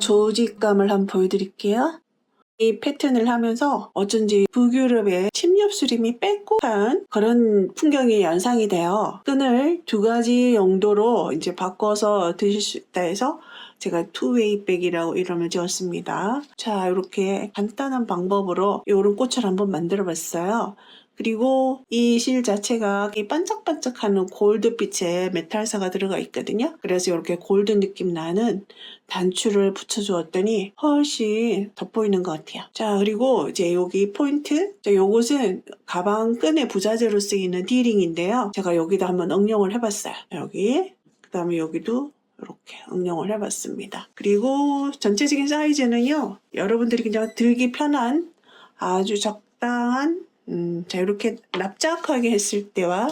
조직감을 한번 보여드릴게요. 이 패턴을 하면서 어쩐지 북유럽의 침엽수림이 빼곡한 그런 풍경이 연상이 돼요. 끈을 두 가지 용도로 이제 바꿔서 드실 수 있다 해서 제가 투웨이 백이라고 이름을 지었습니다. 자, 이렇게 간단한 방법으로 이런 꽃을 한번 만들어 봤어요. 그리고 이 실 자체가 이 반짝반짝하는 골드빛의 메탈사가 들어가 있거든요. 그래서 이렇게 골드 느낌 나는 단추를 붙여주었더니 훨씬 돋보이는 것 같아요. 자, 그리고 이제 여기 포인트. 자, 요것은 가방 끈의 부자재로 쓰이는 디링인데요. 제가 여기다 한번 응용을 해봤어요. 여기. 그 다음에 여기도 이렇게 응용을 해봤습니다. 그리고 전체적인 사이즈는요, 여러분들이 그냥 들기 편한 아주 적당한 자, 이렇게 납작하게 했을 때와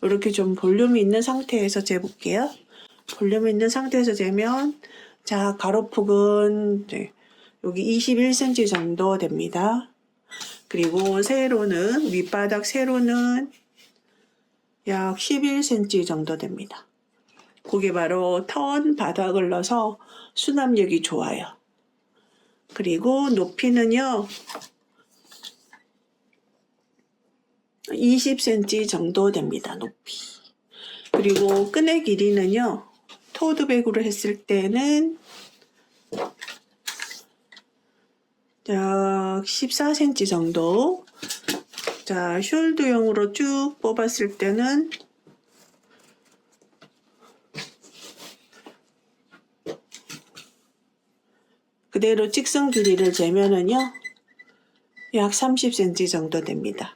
이렇게 좀 볼륨이 있는 상태에서 재볼게요. 볼륨이 있는 상태에서 재면 자, 가로폭은 여기 21cm 정도 됩니다. 그리고 세로는 윗바닥 세로는 약 11cm 정도 됩니다. 그게 바로 턴 바닥을 넣어서 수납력이 좋아요. 그리고 높이는요 20cm 정도 됩니다. 높이. 그리고 끈의 길이는요 토드백으로 했을 때는 약 14cm 정도. 자, 숄더용으로 쭉 뽑았을 때는 그대로 직선 길이를 재면은요 약 30cm 정도 됩니다.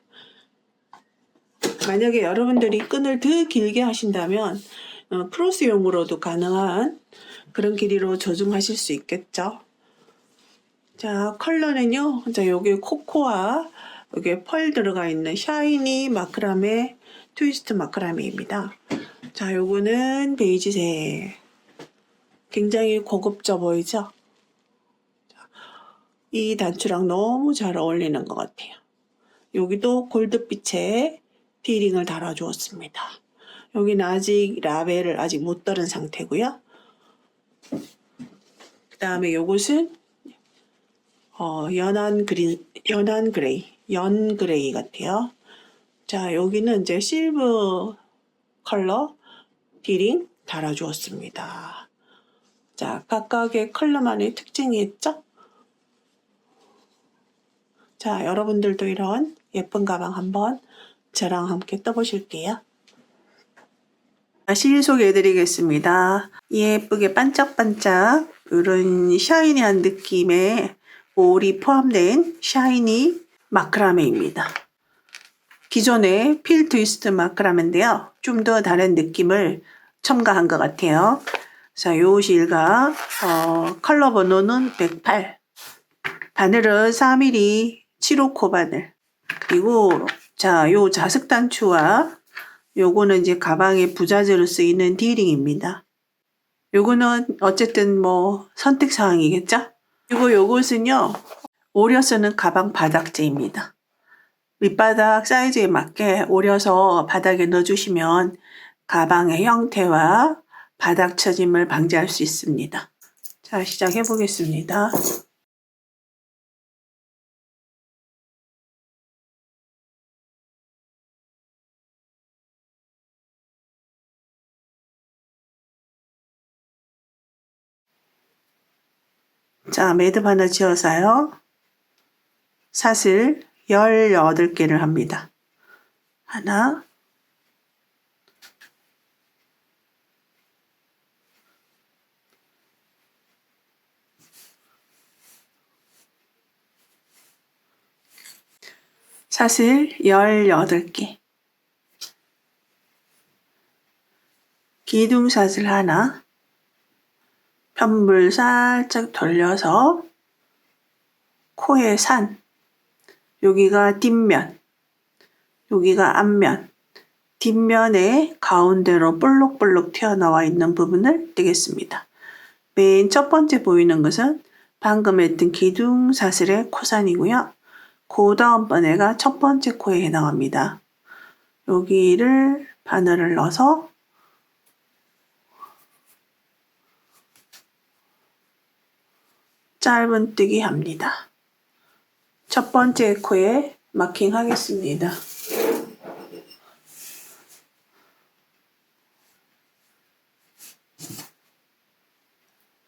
만약에 여러분들이 끈을 더 길게 하신다면 크로스용으로도 가능한 그런 길이로 조정하실 수 있겠죠. 자, 컬러는요. 자, 여기 코코아, 여기 펄 들어가 있는 샤이니 마크라메 트위스트 마크라메입니다. 자, 요거는 베이지색. 굉장히 고급져 보이죠? 이 단추랑 너무 잘 어울리는 것 같아요. 여기도 골드빛의 디링을 달아주었습니다. 여기는 아직 라벨을 아직 못 달은 상태고요. 그 다음에 요것은 연한 그레이 같아요. 자, 여기는 이제 실버 컬러 디링 달아주었습니다. 자, 각각의 컬러만의 특징이 있죠? 자, 여러분들도 이런 예쁜 가방 한번 저랑 함께 떠보실게요. 실 소개해드리겠습니다. 예쁘게 반짝반짝 이런 샤이니한 느낌의 올이 포함된 샤이니 마크라메입니다. 기존의 필 트위스트 마크라메인데요. 좀 더 다른 느낌을 첨가한 것 같아요. 자, 요 실과 컬러 번호는 108. 바늘은 4mm 7호코 바늘. 그리고 자, 요 자석 단추와 요거는 이제 가방의 부자재로 쓰이는 디링입니다. 요거는 어쨌든 뭐 선택사항이겠죠? 그리고 요것은요, 오려 쓰는 가방 바닥재입니다. 밑바닥 사이즈에 맞게 오려서 바닥에 넣어주시면 가방의 형태와 바닥 처짐을 방지할 수 있습니다. 자, 시작해 보겠습니다. 자, 매듭 하나 지어서요. 사슬 18개를 합니다. 하나, 사슬 18개, 기둥사슬 하나, 편물 살짝 돌려서 코의 산, 여기가 뒷면, 여기가 앞면, 뒷면에 가운데로 볼록볼록 튀어나와 있는 부분을 떼겠습니다. 맨 첫 번째 보이는 것은 방금 했던 기둥사슬의 코산이고요. 그 다음번에가 첫 번째 코에 해당합니다. 여기를 바늘을 넣어서 짧은뜨기 합니다. 첫 번째 코에 마킹 하겠습니다.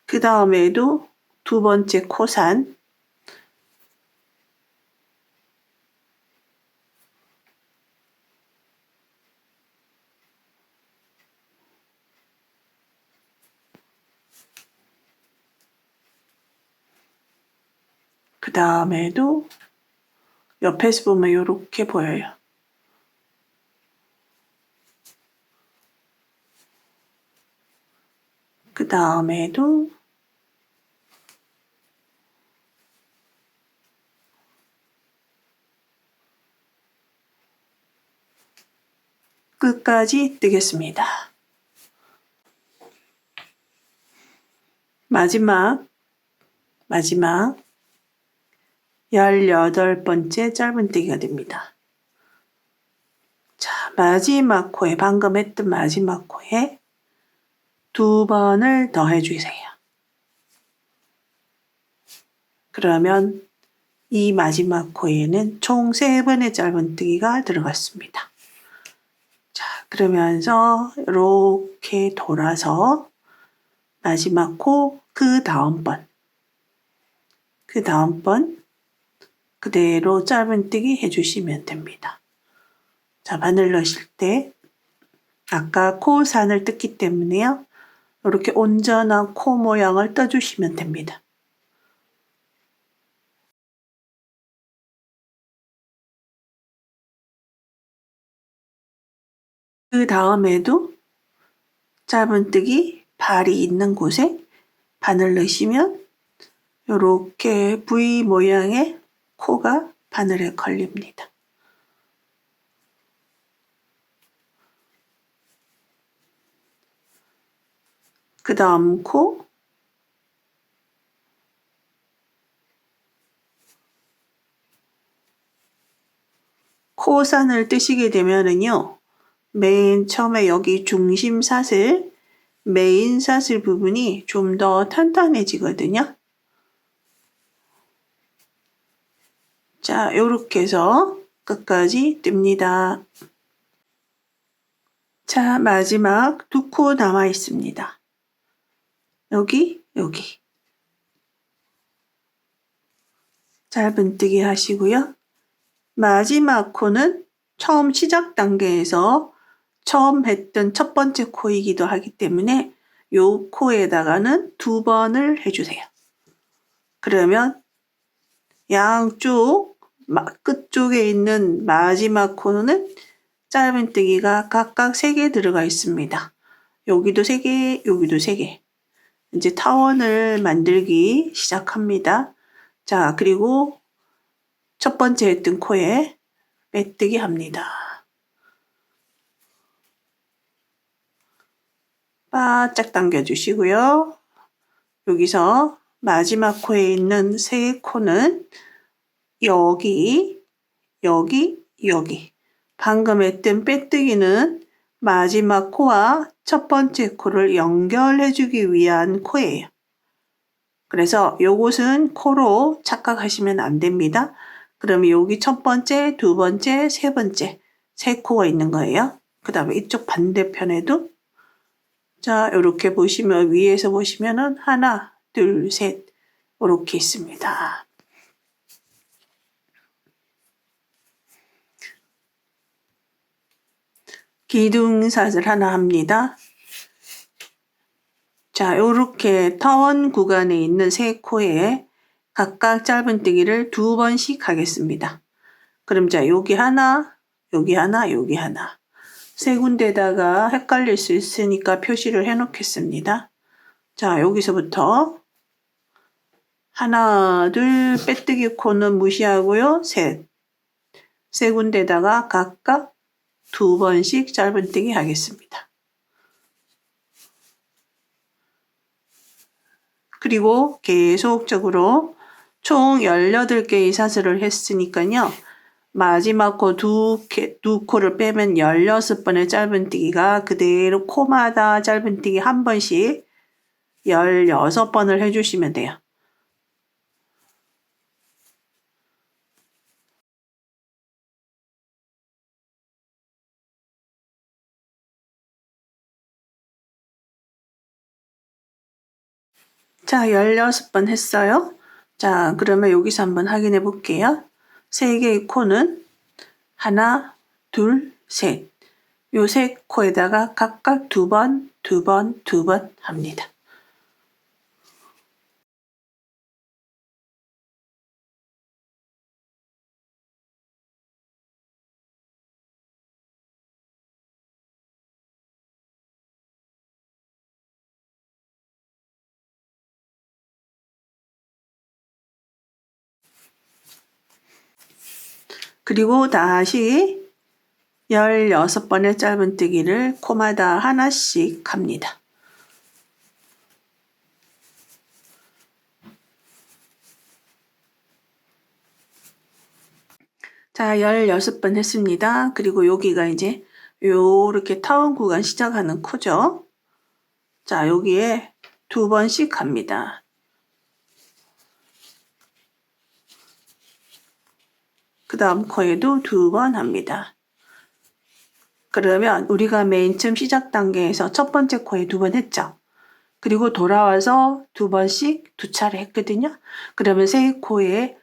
그 다음에도 두 번째 코산, 그 다음에도 옆에서 보면 이렇게 보여요. 그 다음에도 끝까지 뜨겠습니다. 마지막 18번째 짧은뜨기가 됩니다. 자, 마지막 코에, 방금 했던 마지막 코에 두 번을 더 해주세요. 그러면 이 마지막 코에는 총 3번의 짧은뜨기가 들어갔습니다. 자, 그러면서 이렇게 돌아서 마지막 코, 그 다음 번 그대로 짧은뜨기 해주시면 됩니다. 자, 바늘 넣으실 때 아까 코산을 뜯기 때문에요. 이렇게 온전한 코 모양을 떠주시면 됩니다. 그 다음에도 짧은뜨기 발이 있는 곳에 바늘 넣으시면 이렇게 V 모양의 코가 바늘에 걸립니다. 그 다음 코, 코산을 뜨시게 되면은요, 맨 처음에 여기 중심 사슬, 메인 사슬 부분이 좀 더 탄탄해지거든요. 자, 이렇게 해서 끝까지 뜹니다. 자, 마지막 두 코 남아 있습니다. 여기. 짧은뜨기 하시고요. 마지막 코는 처음 시작 단계에서 처음 했던 첫 번째 코이기도 하기 때문에 이 코에다가는 두 번을 해주세요. 그러면 양쪽 끝쪽에 있는 마지막 코는 짧은뜨기가 각각 3개 들어가 있습니다. 여기도 3개, 여기도 3개. 이제 타원을 만들기 시작합니다. 자, 그리고 첫 번째 했던 코에 빼뜨기 합니다. 바짝 당겨주시고요. 여기서 마지막 코에 있는 3코는 여기. 방금 했던 빼뜨기는 마지막 코와 첫 번째 코를 연결해주기 위한 코예요. 그래서 요것은 코로 착각하시면 안 됩니다. 그럼 여기 첫 번째, 두 번째, 세 번째, 3코가 있는 거예요. 그 다음에 이쪽 반대편에도 자, 이렇게 보시면 위에서 보시면은 하나, 둘, 셋 이렇게 있습니다. 기둥사슬 하나 합니다. 자, 이렇게 타원 구간에 있는 3코에 각각 짧은뜨기를 2번씩 하겠습니다. 그럼 자, 여기 하나, 여기 하나, 여기 하나. 3군데다가 헷갈릴 수 있으니까 표시를 해 놓겠습니다. 자, 여기서부터 하나, 둘, 빼뜨기 코는 무시하고요. 셋. 3군데다가 각각 2번씩 짧은뜨기 하겠습니다. 그리고 계속적으로 총 18개의 사슬을 했으니까요. 마지막 코 두 코를 빼면 16번의 짧은뜨기가 그대로 코마다 짧은뜨기 한 번씩 16번을 해주시면 돼요. 자, 16번 했어요. 자, 그러면 여기서 한번 확인해 볼게요. 3개의 코는 하나, 둘, 셋. 요 세 코에다가 각각 2번, 2번, 2번 합니다. 그리고 다시 16번의 짧은뜨기를 코마다 하나씩 합니다. 자, 16번 했습니다. 그리고 여기가 이제 요렇게 타원 구간 시작하는 코죠. 자, 여기에 2번씩 합니다. 그 다음 코에도 2번 합니다. 그러면 우리가 맨 처음 시작 단계에서 첫 번째 코에 2번 했죠. 그리고 돌아와서 2번씩 2차례 했거든요. 그러면 세 코에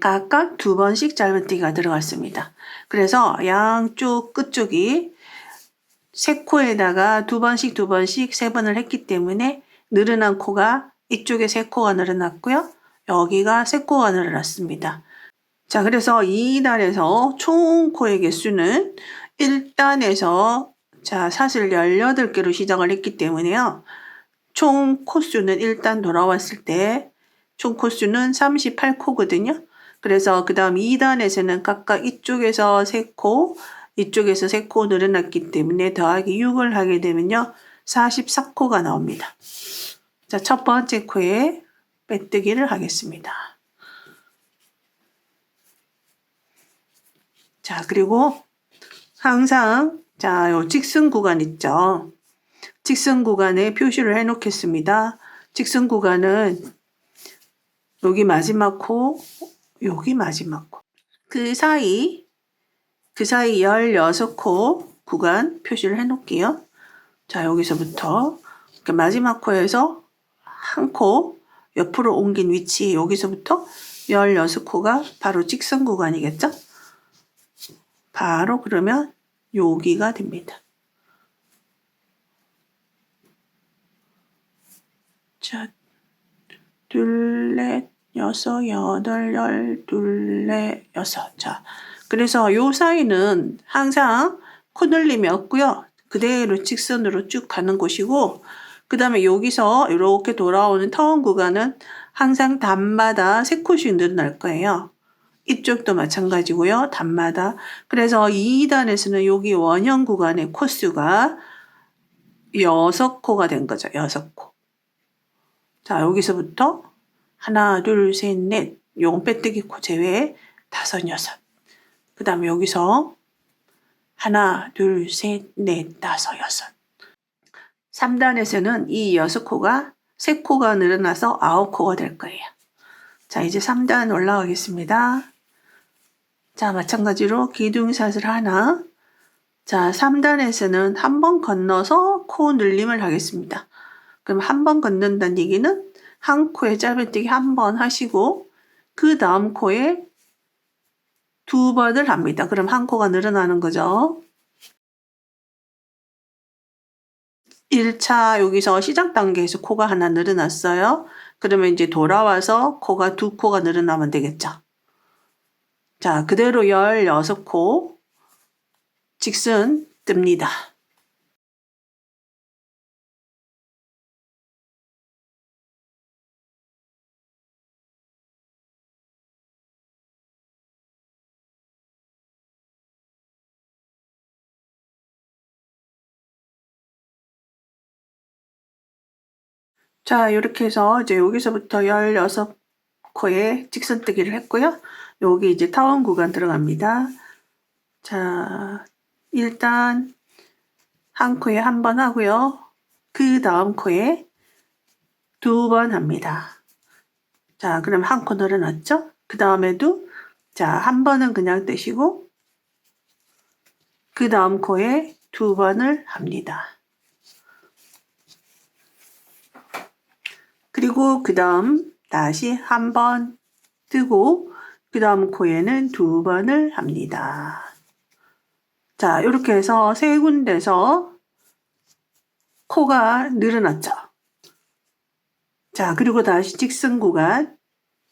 각각 2번씩 짧은뜨기가 들어갔습니다. 그래서 양쪽 끝쪽이 세 코에다가 2번씩 3번을 했기 때문에 늘어난 코가 이쪽에 3코가 늘어났고요. 여기가 3코가 늘어났습니다. 자, 그래서 2단에서 총 코의 개수는 1단에서 자, 사실 18개로 시작을 했기 때문에요. 총 코수는 일단 돌아왔을 때 총 코수는 38코거든요. 그래서 그 다음 2단에서는 각각 이쪽에서 3코, 이쪽에서 3코 늘어났기 때문에 더하기 6을 하게 되면요. 44코가 나옵니다. 자, 첫 번째 코에 빼뜨기를 하겠습니다. 자, 그리고 항상 자, 요 직선 구간 있죠. 직선 구간에 표시를 해 놓겠습니다. 직선 구간은 여기 마지막 코, 여기 마지막 코. 그 사이 16코 구간 표시를 해 놓을게요. 자, 여기서부터 마지막 코에서 한 코 옆으로 옮긴 위치 여기서부터 16코가 바로 직선 구간이겠죠? 바로 그러면 여기가 됩니다. 자, 둘, 넷, 여섯, 여덟, 열, 둘, 넷, 여섯. 자, 그래서 요 사이는 항상 코늘림이 없고요. 그대로 직선으로 쭉 가는 곳이고, 그 다음에 여기서 이렇게 돌아오는 타원 구간은 항상 단마다 3코씩 늘어날 거예요. 이쪽도 마찬가지고요. 단마다. 그래서 2단에서는 여기 원형 구간의 코수가 6코가 된 거죠. 6코. 자, 여기서부터 하나, 둘, 셋, 넷. 요건 빼뜨기 코 제외 5, 6. 그 다음에 여기서 하나, 둘, 셋, 넷, 5, 6. 3단에서는 이 6코가 3코가 늘어나서 9코가 될 거예요. 자, 이제 3단 올라가겠습니다. 자, 마찬가지로 기둥샷을 하나. 자, 3단에서는 한 번 건너서 코 늘림을 하겠습니다. 그럼 한 번 건넌다는 얘기는 한 코에 짧은뜨기 한 번 하시고 그 다음 코에 2번을 합니다. 그럼 한 코가 늘어나는 거죠. 1차 여기서 시작 단계에서 코가 하나 늘어났어요. 그러면 이제 돌아와서 코가 2코가 늘어나면 되겠죠. 자, 그대로 16코 직선 뜹니다. 자, 이렇게 해서 이제 여기서부터 16코에 직선뜨기를 했고요. 여기 이제 타원 구간 들어갑니다. 자, 일단 한 코에 한 번 하고요. 그 다음 코에 2번 합니다. 자, 그럼 한 코 늘어났죠? 그 다음에도 자, 한 번은 그냥 떼시고 그 다음 코에 2번을 합니다. 그리고 그 다음 다시 한 번 뜨고 그 다음 코에는 2번을 합니다. 자, 이렇게 해서 3군데서 코가 늘어났죠. 자, 그리고 다시 직선 구간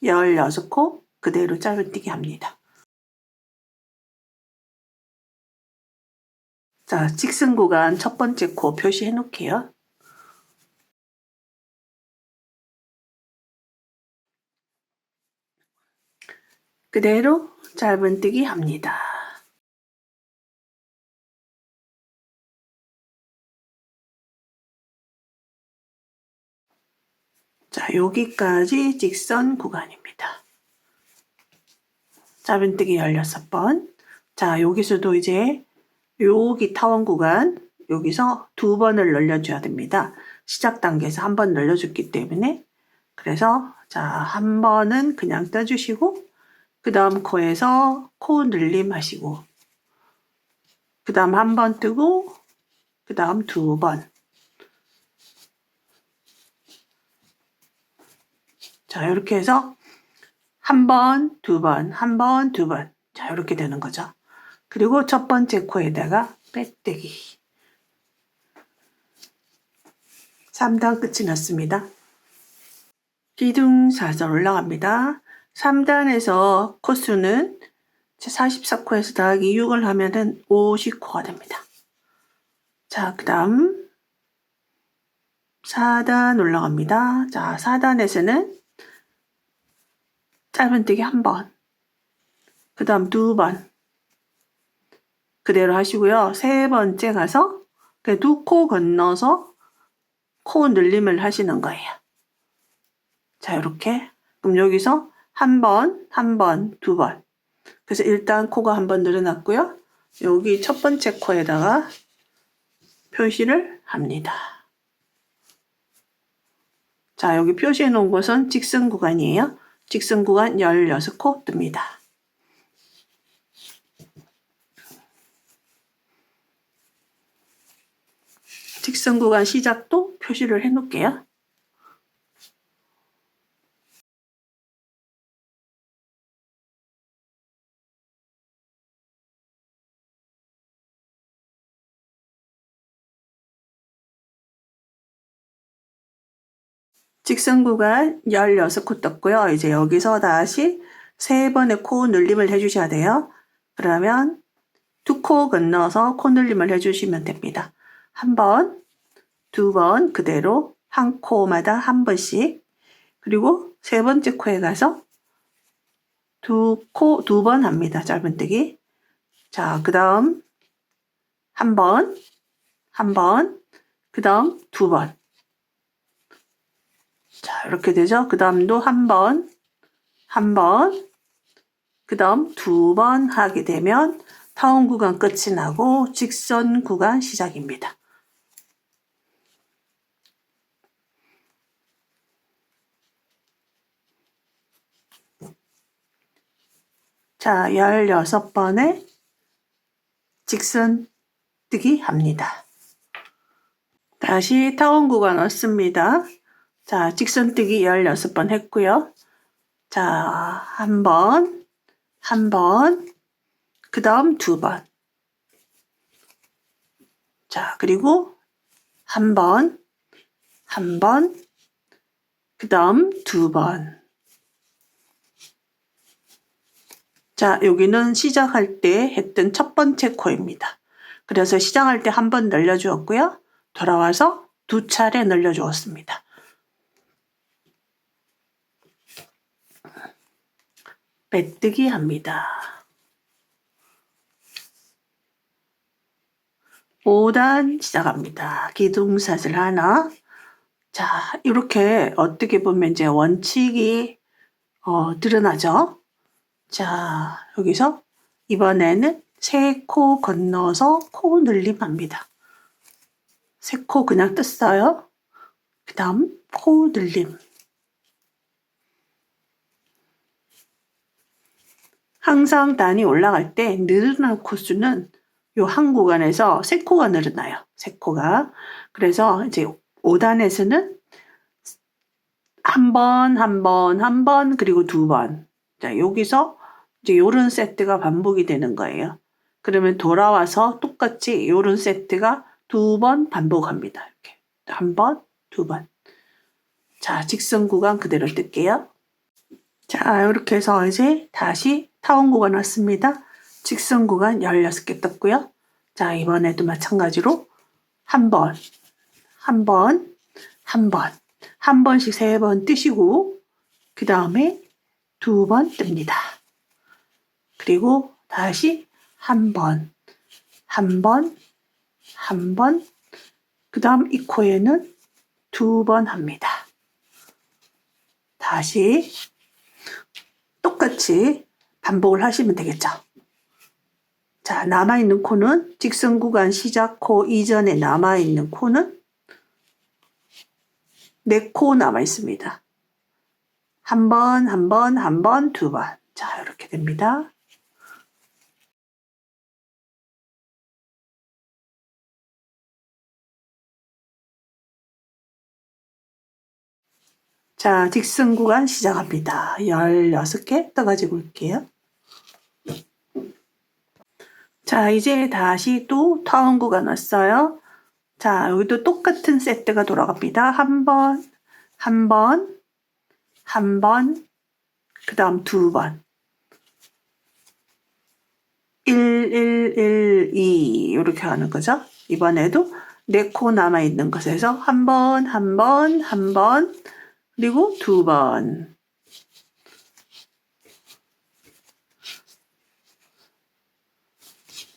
16코 그대로 짧은뜨기 합니다. 자, 직선 구간 첫 번째 코 표시해 놓을게요. 그대로 짧은뜨기 합니다. 자, 여기까지 직선 구간입니다. 짧은뜨기 16번. 자, 여기서도 이제 여기 타원 구간 여기서 2번을 늘려줘야 됩니다. 시작 단계에서 한 번 늘려줬기 때문에 그래서 자, 한 번은 그냥 떠주시고 그 다음 코에서 코 늘림 하시고 그 다음 한 번 뜨고 그 다음 2번. 자, 이렇게 해서 한 번, 2번, 한 번, 2번. 자, 이렇게 되는 거죠. 그리고 첫 번째 코에다가 빼뜨기. 3단 끝이 났습니다. 기둥사슬 올라갑니다. 3단에서 코수는 44코에서 더하기 6을 하면은 50코가 됩니다. 자, 그 다음 4단 올라갑니다. 자, 4단에서는 짧은뜨기 한 번, 그 다음 2번 그대로 하시고요. 세 번째 가서 2코 건너서 코 늘림을 하시는 거예요. 자, 이렇게. 그럼 여기서 한 번, 한 번, 2번. 그래서 일단 코가 한 번 늘어났고요. 여기 첫 번째 코에다가 표시를 합니다. 자, 여기 표시해 놓은 곳은 직선 구간이에요. 직선 구간 16코 뜹니다. 직선 구간 시작도 표시를 해 놓을게요. 직선 구간 16코 떴고요. 이제 여기서 다시 3번의 코 늘림을 해주셔야 돼요. 그러면 2코 건너서 코 늘림을 해주시면 됩니다. 한 번, 2번 그대로 한 코마다 한 번씩 그리고 세 번째 코에 가서 2번 합니다. 짧은뜨기. 자, 그 다음 한 번, 그 다음 2번. 자, 이렇게 되죠. 그 다음도 한 번, 그 다음 2번 하게 되면 타원 구간 끝이 나고 직선 구간 시작입니다. 자, 16번에 직선 뜨기 합니다. 다시 타원 구간 얻습니다. 자, 직선 뜨기 16번 했고요. 자, 한 번, 그 다음 2번. 자, 그리고 한 번, 그 다음 2번. 자, 여기는 시작할 때 했던 첫 번째 코입니다. 그래서 시작할 때 한 번 늘려주었고요. 돌아와서 2차례 늘려주었습니다. 빼뜨기 합니다. 5단 시작합니다. 기둥사슬 하나. 자, 이렇게 어떻게 보면 이제 원칙이 드러나죠. 자, 여기서 이번에는 3코 건너서 코 늘림합니다. 3코 그냥 떴어요. 그 다음 코 늘림. 항상 단이 올라갈 때 늘어난 코수는 요 한 구간에서 3코가 늘어나요. 3코가. 그래서 이제 5단에서는 한 번, 한 번, 한 번, 그리고 두 번. 자, 여기서 이제 요런 세트가 반복이 되는 거예요. 그러면 돌아와서 똑같이 요런 세트가 두 번 반복합니다. 이렇게. 한 번, 두 번. 자, 직선 구간 그대로 뜰게요. 자, 이렇게 해서 이제 다시 타원 구간 왔습니다. 직선 구간 16개 떴고요. 자, 이번에도 마찬가지로 한 번, 한 번, 한 번, 한 번씩 3번 뜨시고 그 다음에 2번 뜹니다. 그리고 다시 한 번, 한 번, 한 번, 그 다음 이 코에는 2번 합니다. 다시 똑같이 반복을 하시면 되겠죠. 자, 남아있는 코는 직선 구간 시작 코 이전에 남아있는 코는 4코 남아있습니다. 한 번, 한 번, 한 번, 2번. 자, 이렇게 됩니다. 자, 직선 구간 시작합니다. 16개 떠가지고 올게요. 자, 이제 다시 또 타원 구간 왔어요. 자, 여기도 똑같은 세트가 돌아갑니다. 한 번, 한 번, 한 번, 그 다음 2번. 1, 1, 1, 2 이렇게 하는 거죠. 이번에도 4코 남아있는 것에서 한 번, 한 번, 한 번, 그리고 2번.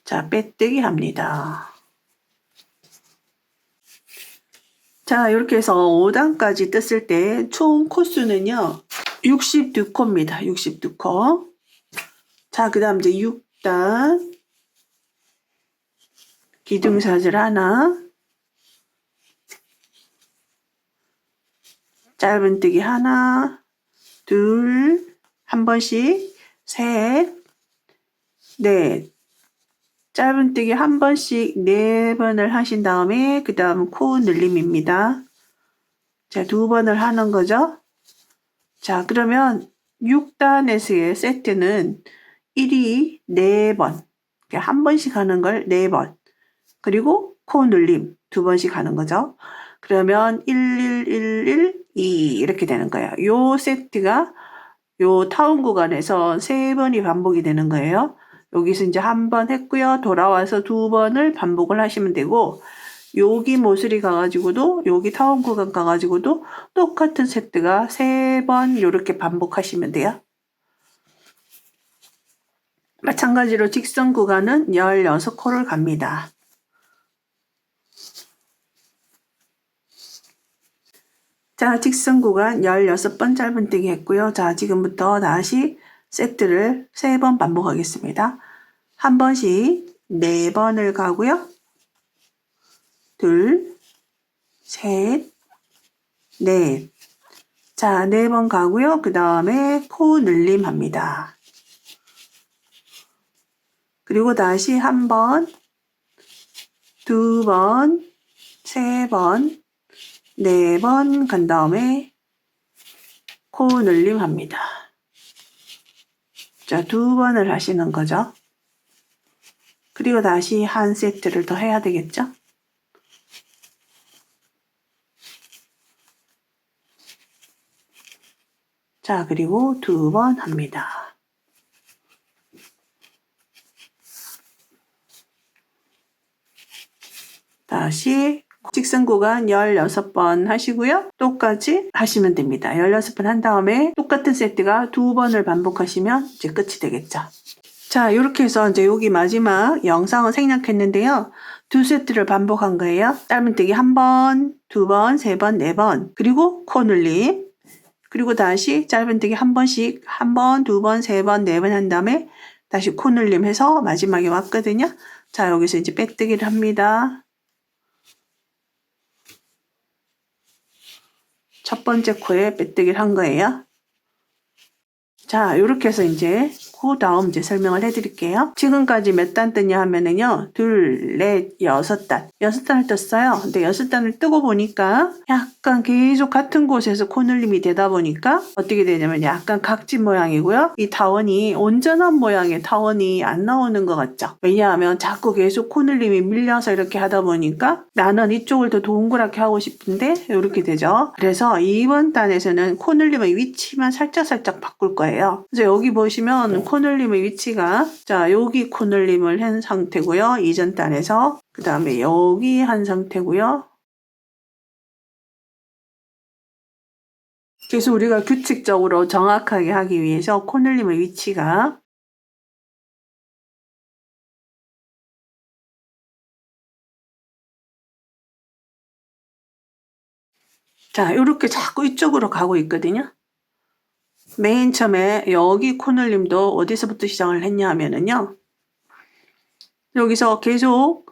자, 빼뜨기 합니다. 자, 이렇게 해서 5단까지 떴을 때 총 코수는요, 62코입니다. 62코. 자, 그 다음 이제 6단. 기둥사슬 하나. 짧은뜨기 하나. 둘. 한 번씩. 셋. 넷. 짧은뜨기 한 번씩 4번을 하신 다음에 그 다음 코 늘림입니다. 자, 2번을 하는 거죠. 자, 그러면 6단에서의 세트는 1이 4번. 한 번씩 하는 걸 4번. 그리고 코 늘림 2번씩 하는 거죠. 그러면 1, 1, 1, 1, 2 이렇게 되는 거예요. 요 세트가 요 타운 구간에서 3번이 반복이 되는 거예요. 여기서 이제 한 번 했고요. 돌아와서 2번을 반복을 하시면 되고, 여기 모서리 가가지고도, 여기 타원 구간 가가지고도 똑같은 세트가 3번 이렇게 반복하시면 돼요. 마찬가지로 직선 구간은 16코를 갑니다. 자, 직선 구간 16번 짧은뜨기 했고요. 자, 지금부터 다시 세트를 3번 반복하겠습니다. 한 번씩 4번을 가고요. 둘, 셋, 넷. 자, 4번 가고요. 그 다음에 코 늘림 합니다. 그리고 다시 한 번, 2번, 3번, 4번 간 다음에 코 늘림 합니다. 자, 2번을 하시는 거죠. 그리고 다시 한 세트를 더 해야 되겠죠? 자, 그리고 2번 합니다. 다시 직선 구간 16번 하시고요. 똑같이 하시면 됩니다. 16번 한 다음에 똑같은 세트가 2번을 반복하시면 이제 끝이 되겠죠. 자, 이렇게 해서 이제 여기 마지막 영상은 생략했는데요. 2세트를 반복한 거예요. 짧은뜨기 한 번, 2번, 3번, 4번. 그리고 코 늘림. 그리고 다시 짧은뜨기 한 번씩 한 번, 2번, 3번, 4번 한 다음에 다시 코 늘림 해서 마지막에 왔거든요. 자, 여기서 이제 빼뜨기를 합니다. 첫 번째 코에 빼뜨기를 한 거예요. 자, 이렇게 해서 이제 그 다음 이제 설명을 해드릴게요. 지금까지 몇 단 뜨냐 하면은요, 2, 4, 6단. 6단을 떴어요. 근데 6단을 뜨고 보니까 약간 계속 같은 곳에서 코늘림이 되다 보니까 어떻게 되냐면 약간 각진 모양이고요. 이 타원이 온전한 모양의 타원이 안 나오는 것 같죠? 왜냐하면 자꾸 계속 코늘림이 밀려서 이렇게 하다 보니까 나는 이쪽을 더 동그랗게 하고 싶은데 이렇게 되죠. 그래서 이번 단에서는 코늘림의 위치만 살짝 바꿀 거예요. 그래서 여기 보시면 코늘림의 위치가 자 여기 코늘림을 한 상태고요. 이전 단에서 그 다음에 여기 한 상태고요. 그래서 우리가 규칙적으로 정확하게 하기 위해서 코늘림의 위치가 자 이렇게 자꾸 이쪽으로 가고 있거든요. 맨 처음에 여기 코늘림도 어디서부터 시작을 했냐 하면은요. 여기서 계속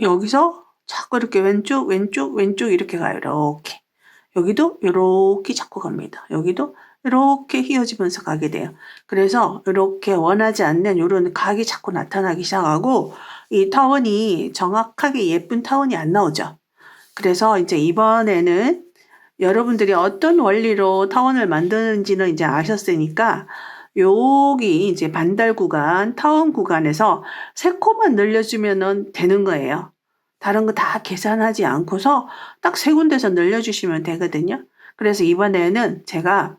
여기서 자꾸 이렇게 왼쪽 이렇게 가요. 이렇게. 여기도 이렇게 자꾸 갑니다. 여기도 이렇게 휘어지면서 가게 돼요. 그래서 이렇게 원하지 않는 이런 각이 자꾸 나타나기 시작하고 이 타원이 정확하게 예쁜 타원이 안 나오죠. 그래서 이제 이번에는 여러분들이 어떤 원리로 타원을 만드는지는 이제 아셨으니까 여기 이제 반달 구간, 타원 구간에서 3코만 늘려주면 되는 거예요. 다른 거 다 계산하지 않고서 딱 3군데서 늘려주시면 되거든요. 그래서 이번에는 제가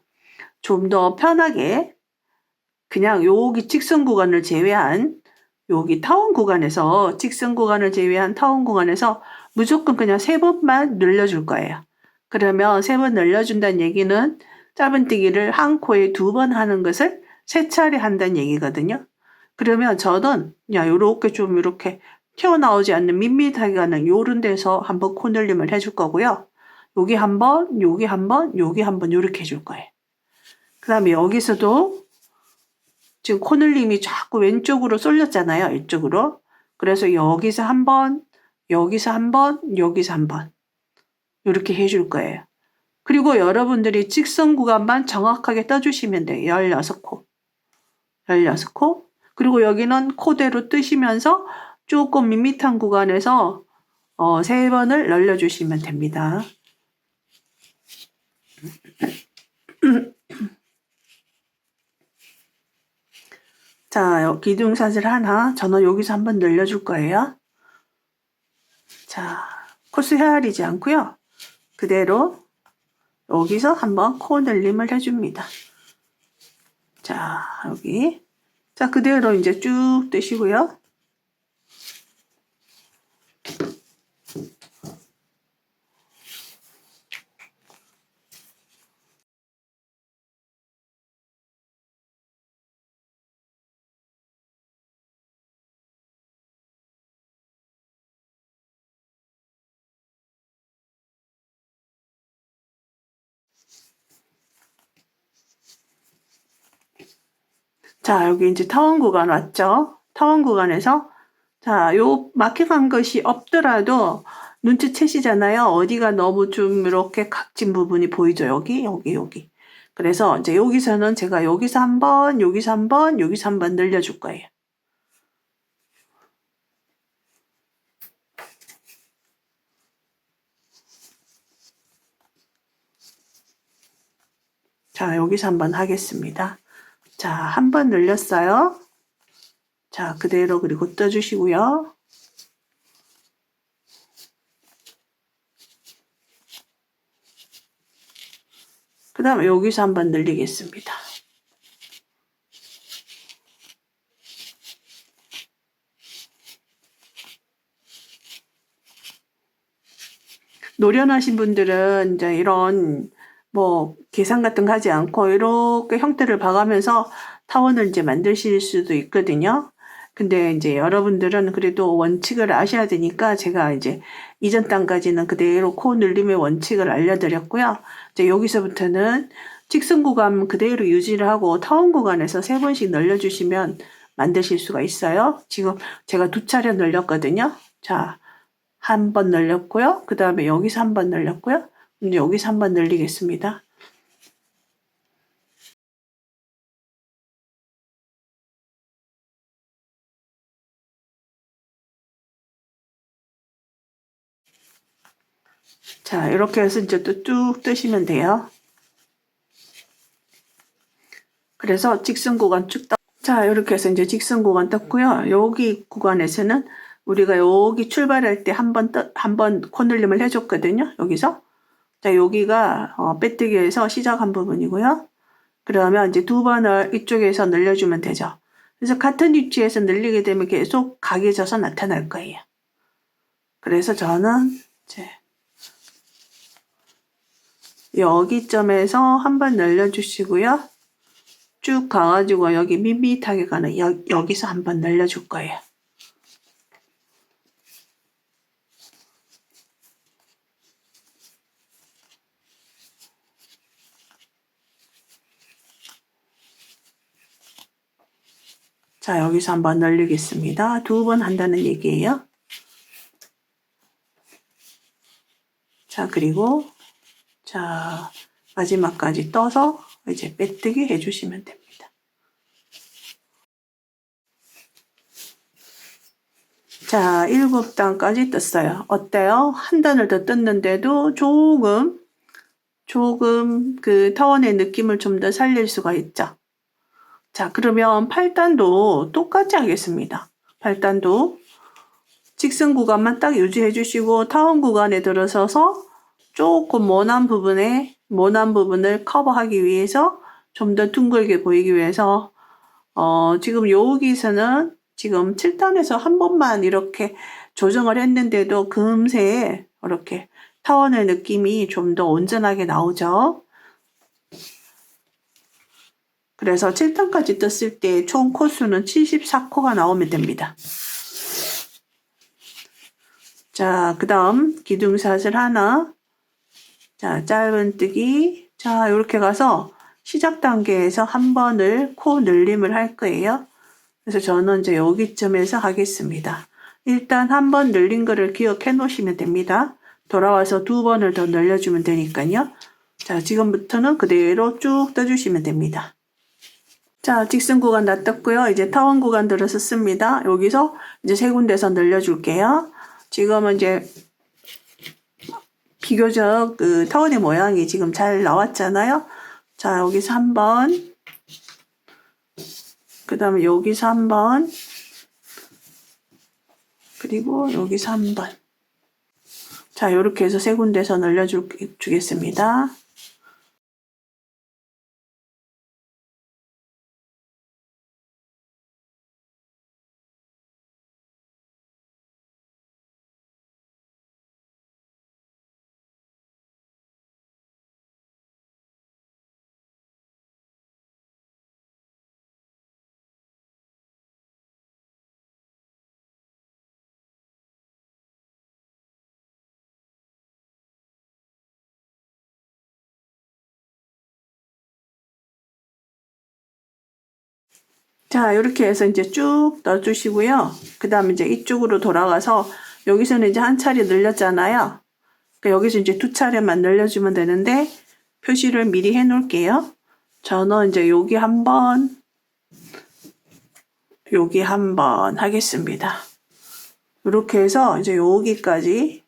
좀 더 편하게 그냥 여기 직선 구간을 제외한 여기 타원 구간에서 직선 구간을 제외한 타원 구간에서 무조건 그냥 3번만 늘려줄 거예요. 그러면 3번 늘려준다는 얘기는 짧은뜨기를 한 코에 2번 하는 것을 3차례 한다는 얘기거든요. 그러면 저는 야 요렇게 좀 이렇게 튀어나오지 않는 밋밋하게 가는 요런 데서 한번 코늘림을 해줄 거고요. 여기 한번, 여기 한번, 여기 한번 요렇게 해줄 거예요. 그 다음에 여기서도 지금 코늘림이 자꾸 왼쪽으로 쏠렸잖아요. 이쪽으로. 그래서 여기서 한번, 여기서 한번, 여기서 한번 이렇게 해줄 거예요. 그리고 여러분들이 직선 구간만 정확하게 떠주시면 돼요. 16코. 16코. 그리고 여기는 코대로 뜨시면서 조금 밋밋한 구간에서 3번을 늘려주시면 됩니다. 자, 기둥사슬 하나, 저는 여기서 한번 늘려줄 거예요. 자, 코스 헤아리지 않고요. 그대로 여기서 한번 코 늘림을 해줍니다. 자, 여기. 자, 그대로 이제 쭉 뜨시고요. 자, 여기 이제 타원 구간 왔죠? 타원 구간에서 자, 요 마킹한 것이 없더라도 눈치채시잖아요. 어디가 너무 좀 이렇게 각진 부분이 보이죠? 여기. 그래서 이제 여기서는 제가 여기서 한번, 여기서 한번, 여기서 한번 늘려줄 거예요. 자, 여기서 한번 하겠습니다. 자, 한번 늘렸어요. 자, 그대로 그리고 떠주시고요. 그 다음에 여기서 한번 늘리겠습니다. 노련하신 분들은 이제 이런 뭐 계산 같은 거 하지 않고 이렇게 형태를 봐가면서 타원을 이제 만드실 수도 있거든요. 근데 이제 여러분들은 그래도 원칙을 아셔야 되니까 제가 이제 이전 단까지는 그대로 코 늘림의 원칙을 알려드렸고요. 이제 여기서부터는 직선 구간 그대로 유지를 하고 타원 구간에서 3번씩 늘려주시면 만드실 수가 있어요. 지금 제가 2차례 늘렸거든요. 자, 한 번 늘렸고요. 그 다음에 여기서 한 번 늘렸고요. 이제 여기서 한 번 늘리겠습니다. 자, 이렇게 해서 이제 또 쭉 뜨시면 돼요. 그래서 직선 구간 쭉 떠. 자, 이렇게 해서 이제 직선 구간 떴고요. 여기 구간에서는 우리가 여기 출발할 때 한번 코늘림을 해줬거든요. 여기서. 자, 여기가 빼뜨기에서 시작한 부분이고요. 그러면 이제 두 번을 이쪽에서 늘려주면 되죠. 그래서 같은 위치에서 늘리게 되면 계속 각해져서 나타날 거예요. 그래서 저는 이제 여기점에서 한번 늘려주시고요. 쭉 가가지고 여기 밋밋하게 가는 여기서 한번 늘려줄 거예요. 자, 여기서 한번 늘리겠습니다. 두 번 한다는 얘기예요. 자, 그리고 자, 마지막까지 떠서 이제 빼뜨기 해주시면 됩니다. 자, 7단까지 떴어요. 어때요? 한 단을 더 떴는데도 조금 그 타원의 느낌을 좀 더 살릴 수가 있죠. 자, 그러면 8단도 똑같이 하겠습니다. 8단도 직선 구간만 딱 유지해 주시고 타원 구간에 들어서서 조금 모난 부분을 커버하기 위해서 좀 더 둥글게 보이기 위해서 지금 여기서는 지금 7단에서 한 번만 이렇게 조정을 했는데도 금세 이렇게 타원의 느낌이 좀 더 온전하게 나오죠. 그래서 7단까지 떴을 때 총 코수는 74코가 나오면 됩니다. 자, 그 다음 기둥샷을 하나. 자, 짧은뜨기. 자, 이렇게 가서 시작 단계에서 한 번을 코 늘림을 할 거예요. 그래서 저는 이제 여기쯤에서 하겠습니다. 일단 한 번 늘린 거를 기억해 놓으시면 됩니다. 돌아와서 두 번을 더 늘려주면 되니까요. 자, 지금부터는 그대로 쭉 떠주시면 됩니다. 자, 직선 구간 다 떴고요. 이제 타원 구간 들어서 씁니다. 여기서 이제 세 군데서 늘려줄게요. 지금은 이제 비교적 그 타원의 모양이 지금 잘 나왔잖아요. 자, 여기서 한 번, 그 다음에 여기서 한 번, 그리고 여기서 한 번. 자, 이렇게 해서 세 군데서 늘려주겠습니다. 자, 이렇게 해서 이제 쭉 넣어주시고요. 그 다음에 이제 이쪽으로 돌아가서 여기서는 이제 한 차례 늘렸잖아요. 그러니까 여기서 이제 두 차례만 늘려주면 되는데 표시를 미리 해 놓을게요. 저는 이제 여기 한 번, 여기 한 번 하겠습니다. 이렇게 해서 이제 여기까지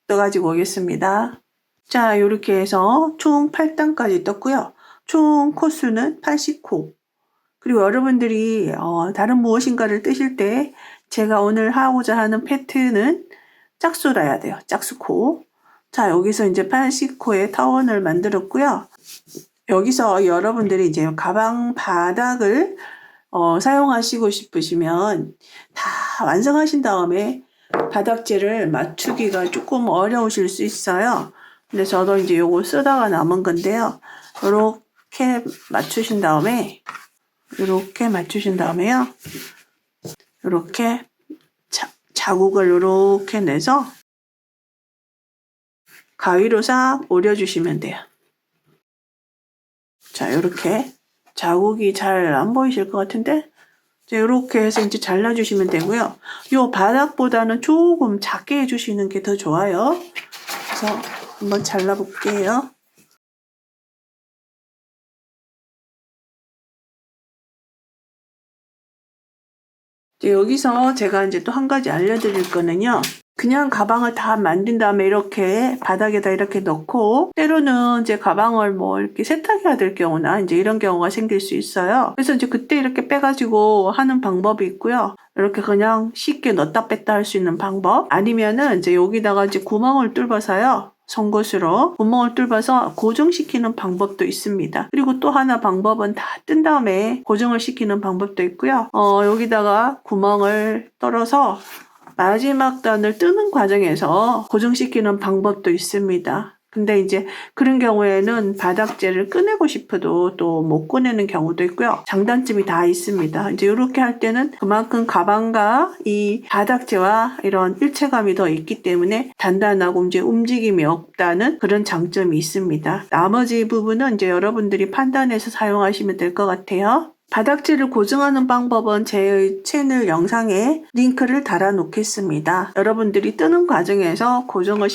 떠가지고 오겠습니다. 자, 이렇게 해서 총 8단까지 떴고요. 총 코수는 80코. 그리고 여러분들이 다른 무엇인가를 뜨실 때 제가 오늘 하고자 하는 패턴은 짝수라야 돼요. 짝수코. 자, 여기서 이제 80코의 타원을 만들었고요. 여기서 여러분들이 이제 가방 바닥을 사용하시고 싶으시면 다 완성하신 다음에 바닥재를 맞추기가 조금 어려우실 수 있어요. 근데 저도 이제 요거 쓰다가 남은 건데요. 이렇게 맞추신 다음에요. 이렇게 자국을 이렇게 내서 가위로 싹 오려주시면 돼요. 자, 이렇게 자국이 잘 안 보이실 것 같은데 이렇게 해서 이제 잘라주시면 되고요. 요 바닥보다는 조금 작게 해주시는 게 더 좋아요. 그래서 한번 잘라볼게요. 여기서 제가 이제 또 한 가지 알려드릴 거는요. 그냥 가방을 다 만든 다음에 이렇게 바닥에다 이렇게 넣고, 때로는 이제 가방을 뭐 이렇게 세탁해야 될 경우나 이제 이런 경우가 생길 수 있어요. 그래서 이제 그때 이렇게 빼가지고 하는 방법이 있고요. 이렇게 그냥 쉽게 넣었다 뺐다 할 수 있는 방법. 아니면은 이제 여기다가 이제 구멍을 뚫어서요. 송곳으로 구멍을 뚫어서 고정시키는 방법도 있습니다. 그리고 또 하나 방법은 다 뜬 다음에 고정을 시키는 방법도 있고요. 여기다가 구멍을 뚫어서 마지막 단을 뜨는 과정에서 고정시키는 방법도 있습니다. 근데 이제 그런 경우에는 바닥재를 꺼내고 싶어도 또 못 꺼내는 경우도 있고요. 장단점이 다 있습니다. 이제 이렇게 할 때는 그만큼 가방과 이 바닥재와 이런 일체감이 더 있기 때문에 단단하고 이제 움직임이 없다는 그런 장점이 있습니다. 나머지 부분은 이제 여러분들이 판단해서 사용하시면 될 것 같아요. 바닥재를 고정하는 방법은 제 채널 영상에 링크를 달아 놓겠습니다. 여러분들이 뜨는 과정에서 고정을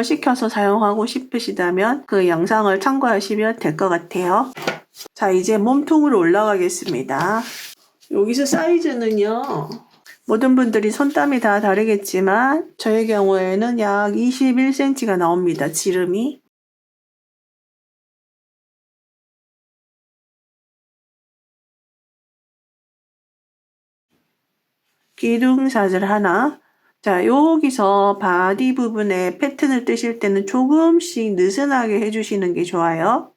시켜서 사용하고 싶으시다면 그 영상을 참고하시면 될 것 같아요. 자, 이제 몸통으로 올라가겠습니다. 여기서 사이즈는요, 모든 분들이 손땀이 다 다르겠지만 저의 경우에는 약 21cm가 나옵니다. 지름이. 기둥사슬 하나. 자, 여기서 바디 부분에 패턴을 뜨실 때는 조금씩 느슨하게 해주시는 게 좋아요.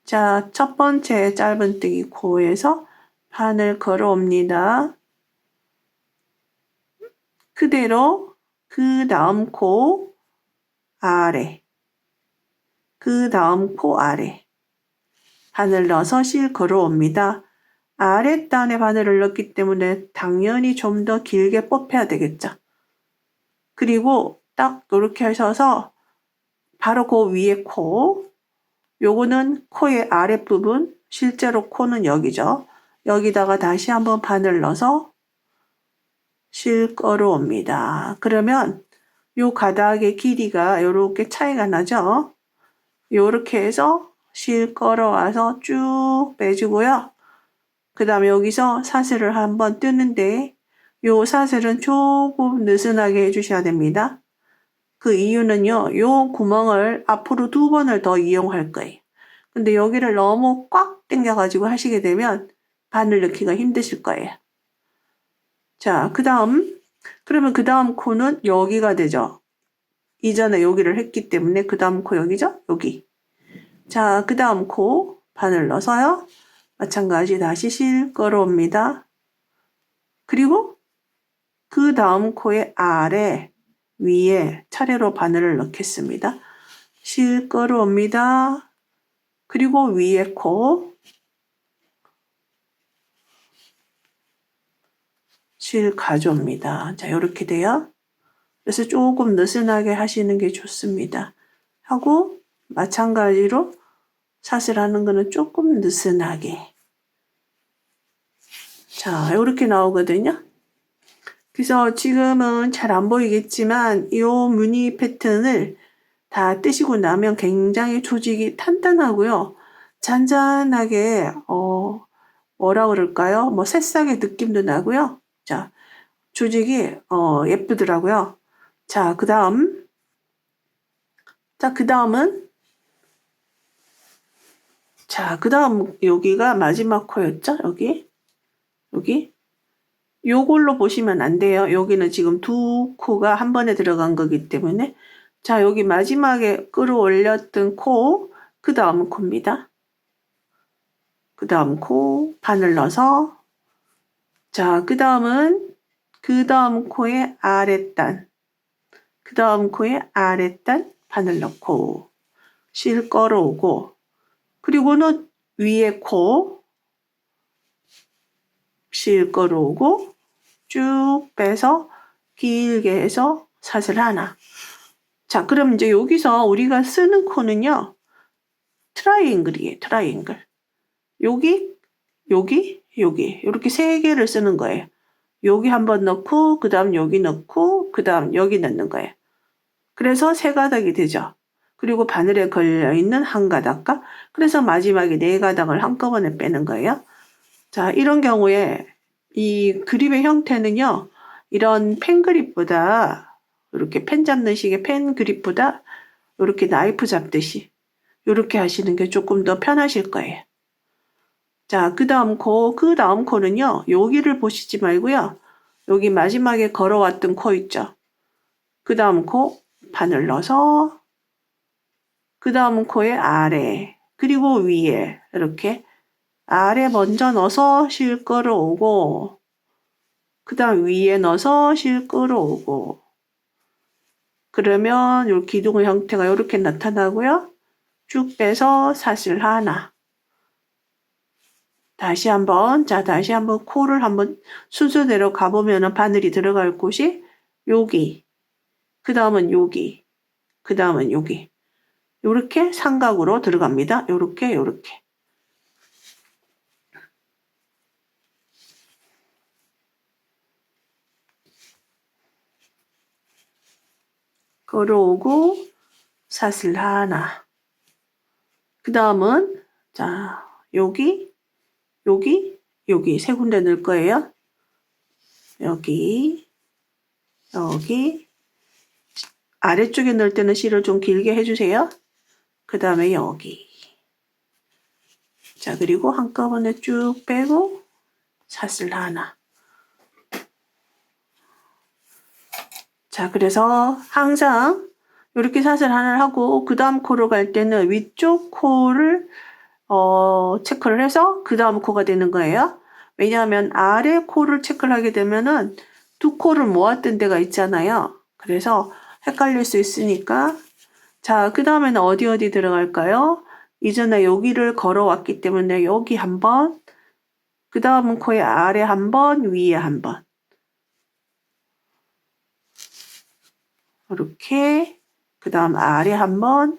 자, 첫 번째 짧은뜨기 코에서 바늘 걸어옵니다. 그대로 그 다음 코 아래, 그 다음 코 아래 바늘 넣어서 실 걸어옵니다. 아랫단에 바늘을 넣기 때문에 당연히 좀 더 길게 뽑혀야 되겠죠. 그리고 딱 이렇게 하셔서 바로 그 위에 코, 요거는 코의 아랫부분, 실제로 코는 여기죠. 여기다가 다시 한번 바늘 넣어서 실 걸어옵니다. 그러면 요 가닥의 길이가 요렇게 차이가 나죠. 요렇게 해서 실 걸어와서 쭉 빼주고요. 그 다음에 여기서 사슬을 한번 뜨는데 요 사슬은 조금 느슨하게 해주셔야 됩니다. 그 이유는요, 요 구멍을 앞으로 2번을 더 이용할 거예요. 근데 여기를 너무 꽉 당겨가지고 하시게 되면 바늘 넣기가 힘드실 거예요. 자, 그러면 그 다음 코는 여기가 되죠. 이전에 여기를 했기 때문에 그 다음 코 여기죠? 여기. 자, 그 다음 코 바늘 넣어서요. 마찬가지 다시 실 걸어옵니다. 그리고 그 다음 코의 아래, 위에 차례로 바늘을 넣겠습니다. 실 걸어옵니다. 그리고 위에 코 실 가져옵니다. 자, 이렇게 돼요. 그래서 조금 느슨하게 하시는 게 좋습니다. 하고 마찬가지로 사슬하는 거는 조금 느슨하게. 자, 이렇게 나오거든요. 그래서 지금은 잘 안 보이겠지만 이 무늬 패턴을 다 뜨시고 나면 굉장히 조직이 탄탄하고요. 잔잔하게 뭐라 그럴까요? 뭐 새싹의 느낌도 나고요. 자, 조직이 예쁘더라고요. 자, 그 다음은 그 다음 여기가 마지막 코였죠? 여기. 요걸로 보시면 안 돼요. 여기는 지금 2코가 한 번에 들어간 거기 때문에. 자, 여기 마지막에 끌어올렸던 코, 그 다음 코입니다. 그 다음 코 바늘 넣어서, 자, 그 다음 코의 아랫단, 그 다음 코의 아랫단 바늘 넣고 실 걸어오고, 그리고는 위에 코 실 걸어오고 쭉 빼서 길게 해서 사슬 하나. 자, 그럼 이제 여기서 우리가 쓰는 코는요, 트라이앵글이에요. 트라이앵글. 여기 이렇게 3개를 쓰는 거예요. 여기 한번 넣고 그 다음 여기 넣고 그 다음 여기 넣는 거예요. 그래서 3가닥이 되죠. 그리고 바늘에 걸려있는 한 가닥과, 그래서 마지막에 4가닥을 한꺼번에 빼는 거예요. 자, 이런 경우에 이 그립의 형태는요, 이런 펜 그립보다 이렇게 펜 잡는 식의 펜 그립보다 이렇게 나이프 잡듯이 이렇게 하시는 게 조금 더 편하실 거예요. 자, 그 다음 코는요. 여기를 보시지 말고요. 여기 마지막에 걸어왔던 코 있죠. 그 다음 코 바늘 넣어서 그 다음 코의 아래 그리고 위에 이렇게 아래 먼저 넣어서 실 끌어오고 그 다음 위에 넣어서 실 끌어오고 그러면 요 기둥의 형태가 이렇게 나타나고요. 쭉 빼서 사슬 하나 다시 한번 코를 한번 순서대로 가보면 바늘이 들어갈 곳이 여기 그 다음은 여기 그 다음은 여기 요렇게 삼각으로 들어갑니다. 요렇게 걸어오고 사슬 하나 그 다음은 자 여기 세 군데 넣을 거예요. 여기 아래쪽에 넣을 때는 실을 좀 길게 해주세요. 그 다음에 여기 자 그리고 한꺼번에 쭉 빼고 사슬 하나 자 그래서 항상 이렇게 사슬 하나를 하고 그 다음 코로 갈 때는 위쪽 코를 체크를 해서 그 다음 코가 되는 거예요. 왜냐하면 아래 코를 체크를 하게 되면은 두 코를 모았던 데가 있잖아요. 그래서 헷갈릴 수 있으니까 자, 그 다음에는 어디 들어갈까요? 이전에 여기를 걸어왔기 때문에 여기 한 번, 그 다음은 코의 아래 한 번, 위에 한 번. 이렇게 그 다음 아래 한 번,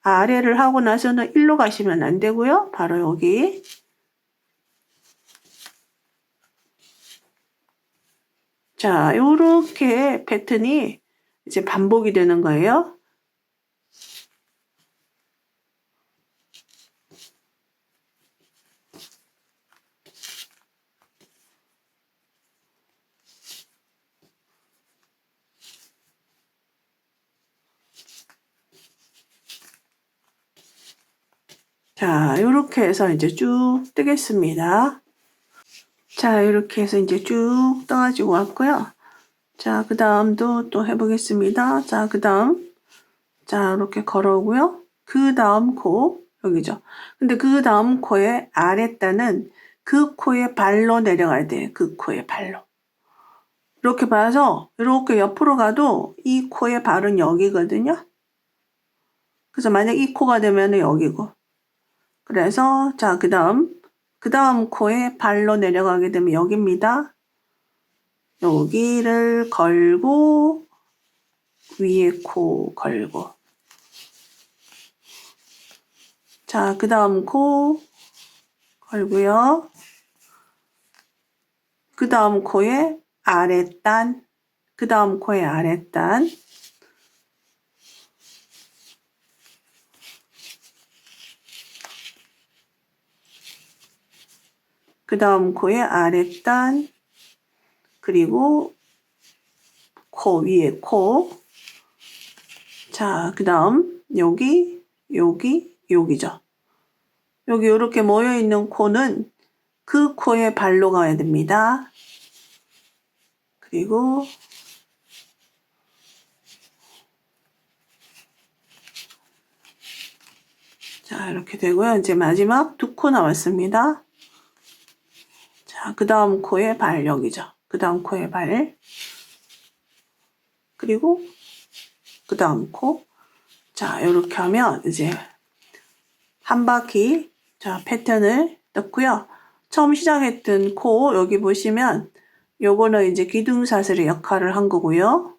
아래를 하고 나서는 일로 가시면 안 되고요. 바로 여기. 자, 요렇게 패턴이 이제 반복이 되는 거예요. 자, 요렇게 해서 이제 쭉 뜨겠습니다. 자, 이렇게 해서 이제 쭉 떠가지고 왔고요. 자, 그 다음도 또 해보겠습니다. 자, 그 다음. 자, 이렇게 걸어오고요. 그 다음 코, 여기죠. 근데 그 다음 코의 아랫단은 그 코의 발로 내려가야 돼요. 그 코의 발로. 이렇게 봐서 이렇게 옆으로 가도 이 코의 발은 여기거든요. 그래서 만약 이 코가 되면 여기고. 그래서 자, 그 다음 코의 발로 내려가게 되면 여기입니다. 여기를 걸고 위에 코 걸고 자, 그 다음 코 걸고요. 그 다음 코의 아랫단 그 다음 코의 아랫단 그 다음 코의 아랫단 그리고 코 위에 코 자, 그 다음 여기죠. 여기 이렇게 모여있는 코는 그 코의 발로 가야 됩니다. 그리고 자, 이렇게 되고요. 이제 마지막 두 코 남았습니다. 자, 그 다음 코의 발 여기죠. 그 다음 코의 발 그리고 그 다음 코 자, 이렇게 하면 이제 한 바퀴 자 패턴을 넣고요. 처음 시작했던 코 여기 보시면 요거는 이제 기둥사슬의 역할을 한 거고요.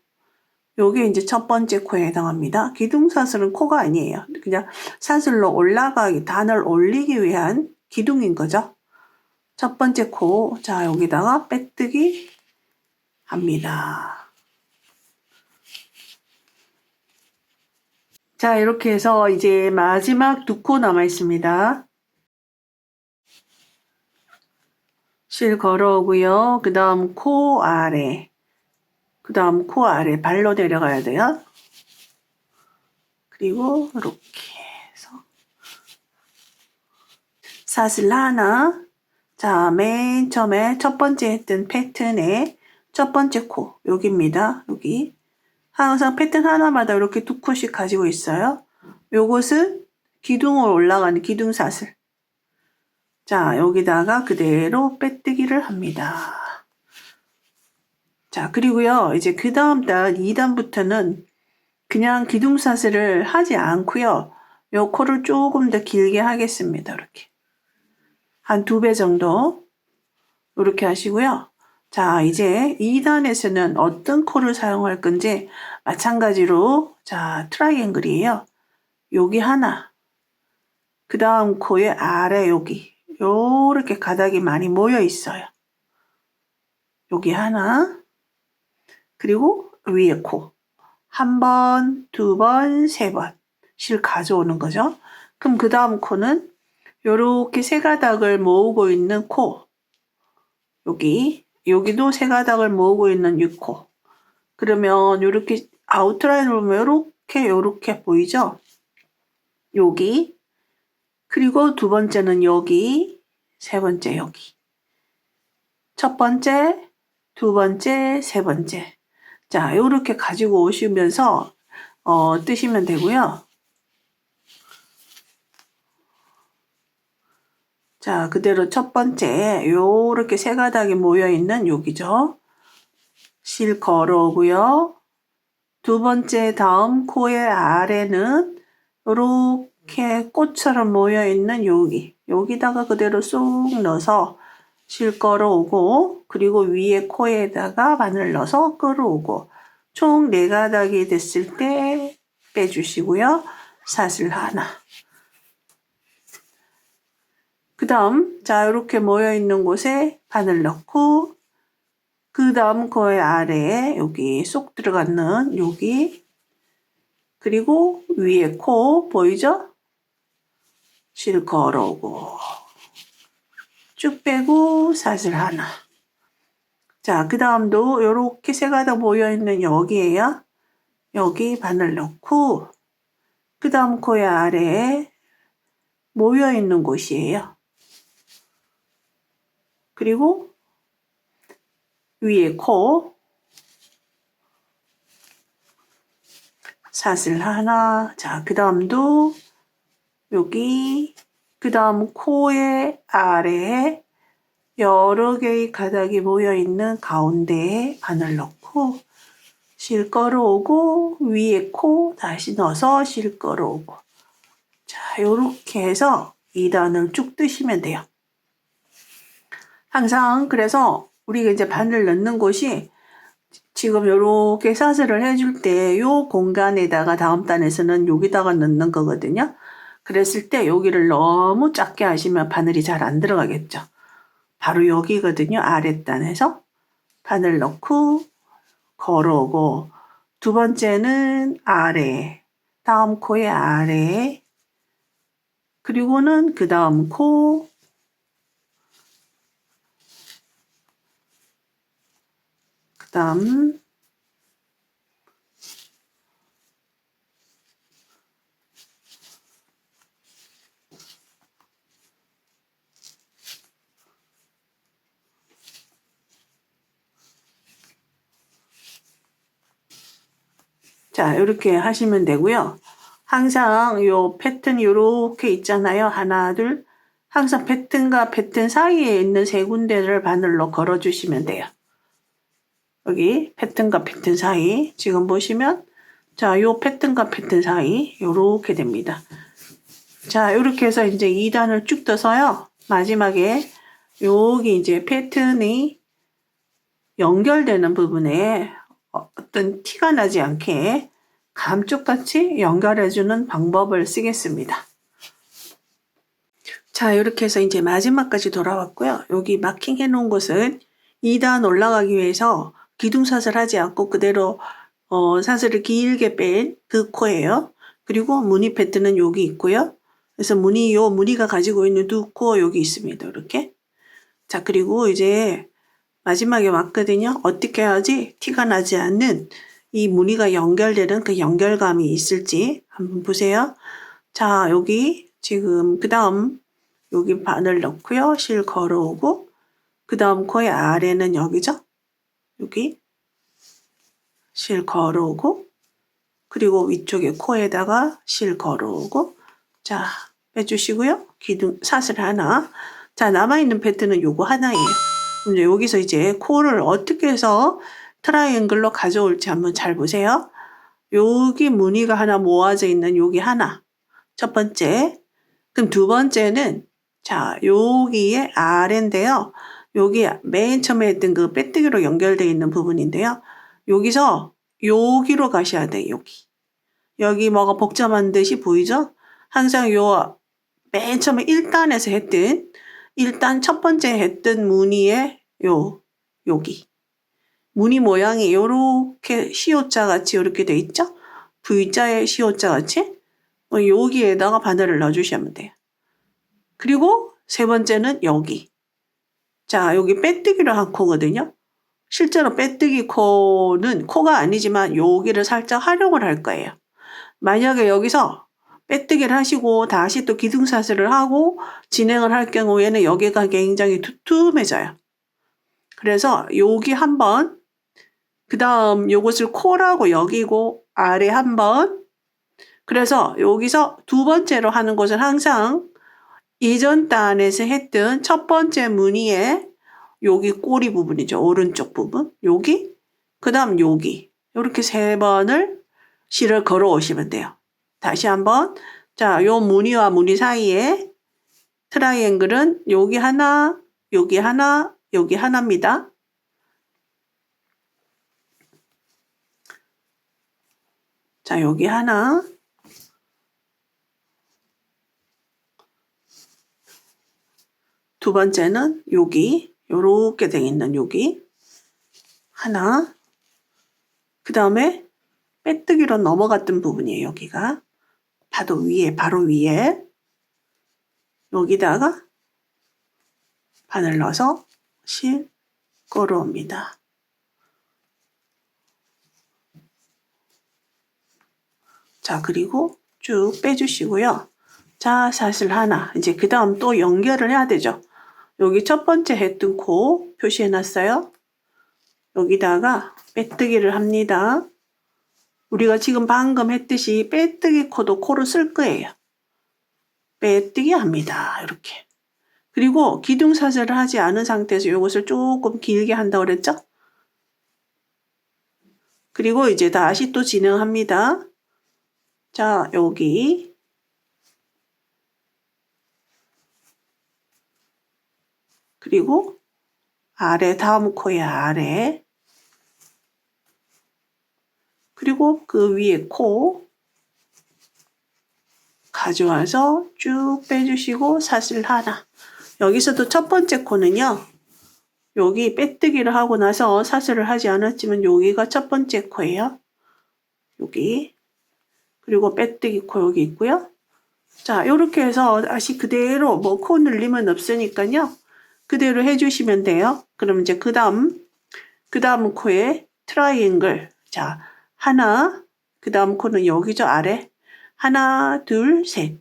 요게 이제 첫 번째 코에 해당합니다. 기둥사슬은 코가 아니에요. 그냥 사슬로 올라가기 단을 올리기 위한 기둥인 거죠. 첫 번째 코, 자 여기다가 빼뜨기 합니다. 자 이렇게 해서 이제 마지막 두 코 남아 있습니다. 실 걸어오고요. 그 다음 코 아래. 그 다음 코 아래 발로 내려가야 돼요. 그리고 이렇게 해서 사슬 하나. 자, 맨 처음에 첫 번째 했던 패턴의 첫 번째 코 여기입니다. 여기 항상 패턴 하나마다 이렇게 두 코씩 가지고 있어요. 요것은 기둥으로 올라가는 기둥 사슬. 자, 여기다가 그대로 빼뜨기를 합니다. 자, 그리고요, 이제 그 다음 단 2단부터는 그냥 기둥 사슬을 하지 않고요. 요 코를 조금 더 길게 하겠습니다. 이렇게. 한 2배 정도. 이렇게 하시고요. 자, 이제 2단에서는 어떤 코를 사용할 건지 마찬가지로, 자, 트라이앵글이에요. 여기 하나. 그 다음 코의 아래 여기. 요렇게 가닥이 많이 모여 있어요. 여기 하나. 그리고 위에 코. 한 번, 2번, 3번. 실 가져오는 거죠. 그럼 그 다음 코는 요렇게 세 가닥을 모으고 있는 코. 여기도 세 가닥을 모으고 있는 6코. 그러면 요렇게 아웃라인으로 보면 요렇게 보이죠? 여기. 그리고 두 번째는 여기. 세 번째 여기. 첫 번째, 두 번째, 세 번째. 자, 요렇게 가지고 오시면서 뜨시면 되고요. 자, 그대로 첫 번째 요렇게 세 가닥이 모여 있는 여기죠. 실 걸어오고요. 두 번째 다음 코의 아래는 요렇게 꽃처럼 모여 있는 여기다가 그대로 쏙 넣어서 실 걸어오고, 그리고 위에 코에다가 바늘 넣어서 끌어오고, 총 4가닥이 됐을 때 빼주시고요. 사슬 하나. 그 다음, 자, 이렇게 모여있는 곳에 바늘 넣고, 그 다음 코의 아래에 여기 쏙 들어가는 여기, 그리고 위에 코 보이죠? 실 걸어오고, 쭉 빼고 사슬 하나. 자, 그 다음도 이렇게 세 가닥 모여있는 여기에요. 여기 바늘 넣고, 그 다음 코의 아래에 모여있는 곳이에요. 그리고 위에 코, 사슬 하나. 자, 그 다음도 여기, 그 다음 코의 아래에 여러 개의 가닥이 모여있는 가운데에 바늘 넣고, 실 걸어오고, 위에 코 다시 넣어서 실 걸어오고. 자, 요렇게 해서 2단을 쭉 뜨시면 돼요. 항상 그래서 우리가 이제 바늘 넣는 곳이 지금 요렇게 사슬을 해줄 때 요 공간에다가 다음 단에서는 여기다가 넣는 거거든요. 그랬을 때 여기를 너무 작게 하시면 바늘이 잘 안 들어가겠죠. 바로 여기거든요. 아랫단에서 바늘 넣고 걸어오고, 두 번째는 아래, 다음 코의 아래, 그리고는 그 다음 코, 그 다음 자, 이렇게 하시면 되고요. 항상 요 패턴 요렇게 있잖아요. 하나, 둘. 항상 패턴과 패턴 사이에 있는 세 군데를 바늘로 걸어주시면 돼요. 여기 패턴과 패턴 사이. 지금 보시면 자, 요 패턴과 패턴 사이 요렇게 됩니다. 자, 요렇게 해서 이제 2단을 쭉 떠서요. 마지막에 여기 이제 패턴이 연결되는 부분에 어떤 티가 나지 않게 감쪽같이 연결해주는 방법을 쓰겠습니다. 자, 이렇게 해서 이제 마지막까지 돌아왔고요. 여기 마킹해 놓은 곳은 2단 올라가기 위해서 기둥사슬 하지 않고 그대로 사슬을 길게 뺀 그 코예요. 그리고 무늬 패턴은 여기 있고요. 그래서 무늬가 가지고 있는 두 코 여기 있습니다. 이렇게. 자, 그리고 이제 마지막에 왔거든요. 어떻게 해야지 티가 나지 않는 이 무늬가 연결되는 그 연결감이 있을지 한번 보세요. 자, 여기 지금 그 다음 여기 바늘 넣고요. 실 걸어오고 그 다음 코의 아래는 여기죠. 여기 실 걸어오고 그리고 위쪽에 코에다가 실 걸어오고 자 빼주시고요. 기둥 사슬 하나. 자 남아있는 패턴은 요거 하나예요. 이제 여기서 이제 코를 어떻게 해서 트라이앵글로 가져올지 한번 잘 보세요. 여기 무늬가 하나 모아져 있는 여기 하나. 첫 번째. 그럼 두 번째는 자 여기에 아래인데요. 여기 맨 처음에 했던 그 빼뜨기로 연결되어 있는 부분인데요. 여기서 여기로 가셔야 돼요. 여기. 여기 뭐가 복잡한 듯이 보이죠? 항상 요 맨 처음에 1단에서 했던 1단 첫 번째 했던 무늬의 여기 무늬 모양이 요렇게 시옷자 같이 이렇게 돼 있죠? V자의 시옷자 같이 여기에다가 바늘을 넣어주시면 돼요. 그리고 세 번째는 여기. 자, 여기 빼뜨기로 한 코거든요. 실제로 빼뜨기 코는 코가 아니지만 여기를 살짝 활용을 할 거예요. 만약에 여기서 빼뜨기를 하시고 다시 또 기둥사슬을 하고 진행을 할 경우에는 여기가 굉장히 두툼해져요. 그래서 여기 한번 그 다음 요것을 코라고 여기고 아래 한번 그래서 여기서 두 번째로 하는 것은 항상 이전 단에서 했던 첫 번째 무늬에 여기 꼬리 부분이죠. 오른쪽 부분 여기 그 다음 여기 이렇게 세 번을 실을 걸어 오시면 돼요. 다시 한번 자, 요 무늬와 무늬 사이에 트라이앵글은 여기 하나, 여기 하나, 여기 하나입니다. 자, 여기 하나. 두 번째는 여기 요렇게 돼 있는 여기 하나. 그 다음에 빼뜨기로 넘어갔던 부분이에요. 여기가 바로 위에 여기다가 바늘 넣어서 실 걸어옵니다. 자, 그리고 쭉 빼주시고요. 자, 사슬 하나. 이제 그 다음 또 연결을 해야 되죠. 여기 첫 번째 했던 코 표시해 놨어요. 여기다가 빼뜨기를 합니다. 우리가 지금 방금 했듯이 빼뜨기 코도 코로 쓸 거예요. 빼뜨기 합니다. 이렇게. 그리고 기둥사슬을 하지 않은 상태에서 이것을 조금 길게 한다고 그랬죠? 그리고 이제 다시 또 진행합니다. 자, 여기 그리고 아래 다음 코의 아래 그리고 그 위에 코 가져와서 쭉 빼주시고 사슬 하나. 여기서도 첫 번째 코는요. 여기 빼뜨기를 하고 나서 사슬을 하지 않았지만 여기가 첫 번째 코예요. 여기. 그리고 빼뜨기 코 여기 있고요. 자, 이렇게 해서 다시 그대로 뭐 코 늘림은 없으니까요. 그대로 해주시면 돼요. 그럼 이제 그 다음 코에 트라이앵글. 자, 하나. 그 다음 코는 여기죠. 아래. 하나, 둘, 셋.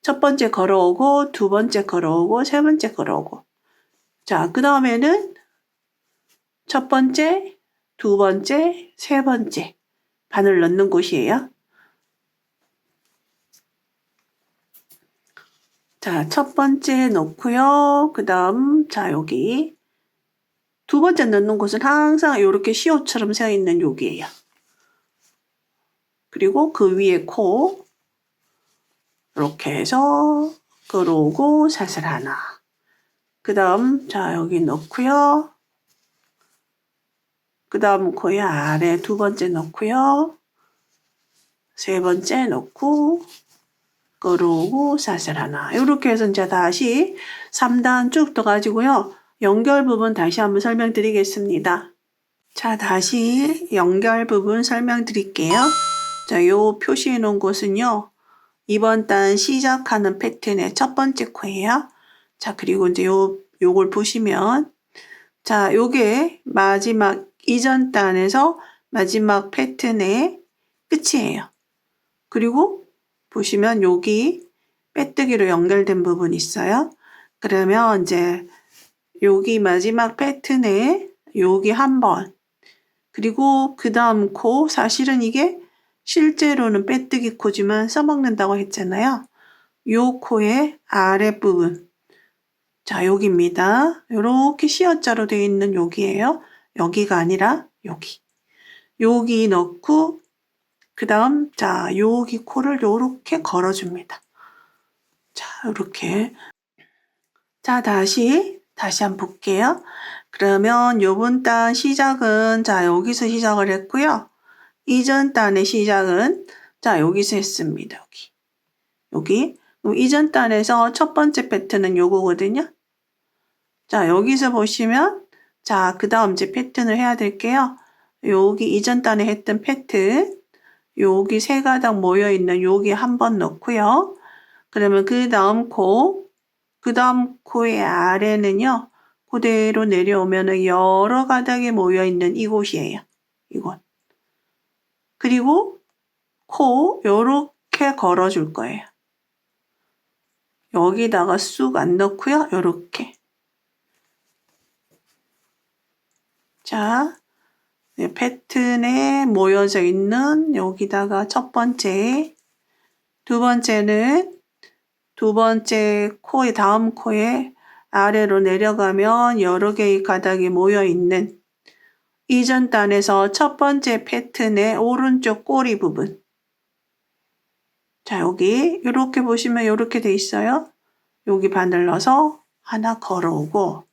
첫 번째 걸어오고, 두 번째 걸어오고, 세 번째 걸어오고. 자, 그 다음에는 첫 번째, 두 번째, 세 번째. 바늘 넣는 곳이에요. 자, 첫 번째 넣고요. 그 다음, 자, 여기. 두 번째 넣는 곳은 항상 이렇게 시옷처럼 세어 있는 여기예요. 그리고 그 위에 코. 이렇게 해서 걸어오고 사슬 하나. 그 다음, 자, 여기 넣고요. 그 다음 코에 아래 두 번째 넣고요. 세 번째 넣고 걸어오고 사슬 하나. 이렇게 해서 이제 다시 3단 쭉 떠가지고요. 연결 부분 다시 한번 설명드리겠습니다. 자, 다시 연결 부분 설명드릴게요. 자, 요 표시해 놓은 곳은요. 이번 단 시작하는 패턴의 첫 번째 코예요. 자, 그리고 이제 요 요걸 보시면 자, 요게 마지막 이전 단에서 마지막 패턴의 끝이에요. 그리고 보시면 여기 빼뜨기로 연결된 부분이 있어요. 그러면 이제 여기 마지막 패턴에 여기 한 번, 그리고 그 다음 코, 사실은 이게 실제로는 빼뜨기 코지만 써먹는다고 했잖아요. 요 코의 아랫부분, 자 여기입니다. 이렇게 시어자로 되어 있는 여기예요. 여기가 아니라 여기 넣고 그 다음 자 여기 코를 요렇게 걸어줍니다. 자 이렇게 자 다시 한번 볼게요. 그러면 요번 단 시작은 자 여기서 시작을 했고요. 이전 단의 시작은 자 여기서 했습니다. 여기 이전 단에서 첫 번째 패턴은 요거거든요. 자 여기서 보시면 자 그 다음 이제 패턴을 해야 될게요. 여기 이전 단에 했던 패턴 여기 세 가닥 모여 있는 여기 한 번 넣고요. 그러면 그 다음 코의 아래는요. 그대로 내려오면 여러 가닥이 모여 있는 이곳이에요. 이곳. 그리고 코 요렇게 걸어줄 거예요. 여기다가 쑥 안 넣고요. 요렇게. 자, 패턴에 모여져 있는 여기다가 첫 번째, 두 번째는 두 번째 코의 다음 코에 아래로 내려가면 여러 개의 가닥이 모여 있는 이전 단에서 첫 번째 패턴의 오른쪽 꼬리 부분. 자, 여기 이렇게 보시면 이렇게 돼 있어요. 여기 바늘 넣어서 하나 걸어오고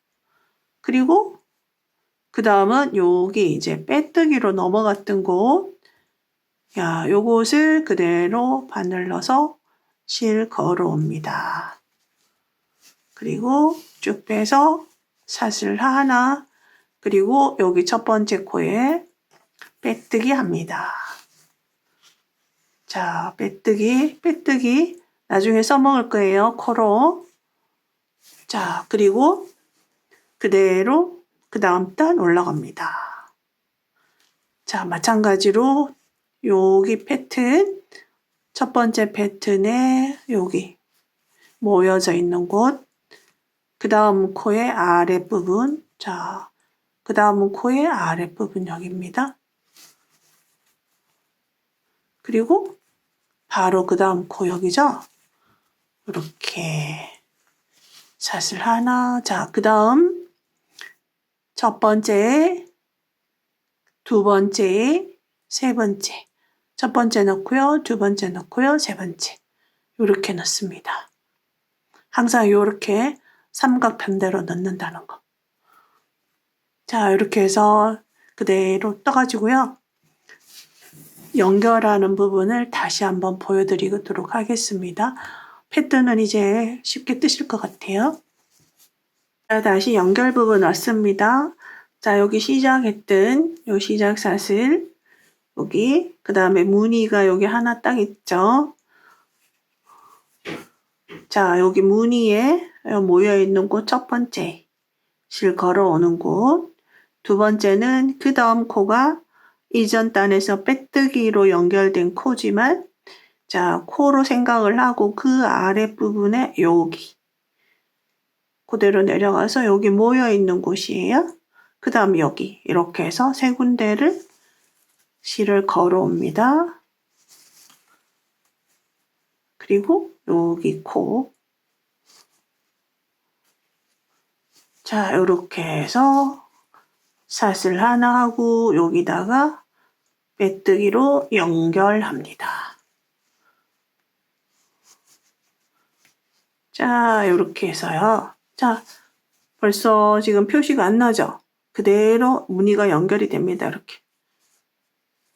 그리고 그 다음은 여기 이제 빼뜨기로 넘어갔던 곳 요곳을 그대로 바늘 넣어서 실 걸어옵니다. 그리고 쭉 빼서 사슬 하나 그리고 여기 첫 번째 코에 빼뜨기 합니다. 자, 빼뜨기 나중에 써먹을 거예요. 코로. 자, 그리고 그대로 그 다음 단 올라갑니다. 자, 마찬가지로 여기 패턴, 첫 번째 패턴에 여기 모여져 있는 곳, 그 다음 코의 아랫부분, 자, 그 다음은 코의 아랫부분 여기입니다. 그리고 바로 그 다음 코 여기죠? 이렇게 사슬 하나, 자, 그 다음 첫 번째, 두 번째, 세 번째. 첫 번째 넣고요. 두 번째 넣고요. 세 번째. 이렇게 넣습니다. 항상 이렇게 삼각편대로 넣는다는 거. 자, 이렇게 해서 그대로 떠가지고요. 연결하는 부분을 다시 한번 보여드리도록 하겠습니다. 패턴은 이제 쉽게 뜨실 것 같아요. 자, 다시 연결 부분 왔습니다. 자, 여기 시작했던 요 시작 사슬 여기 그 다음에 무늬가 여기 하나 딱 있죠. 자, 여기 무늬에 모여 있는 곳 첫 번째 실 걸어오는 곳, 두 번째는 그 다음 코가 이전 단에서 빼뜨기로 연결된 코지만 자, 코로 생각을 하고 그 아랫부분에 여기 그대로 내려가서 여기 모여 있는 곳이에요. 그 다음 여기 이렇게 해서 세 군데를 실을 걸어옵니다. 그리고 여기 코. 자, 이렇게 해서 사슬 하나 하고 여기다가 빼뜨기로 연결합니다. 자, 이렇게 해서요. 자, 벌써 지금 표시가 안 나죠? 그대로 무늬가 연결이 됩니다. 이렇게.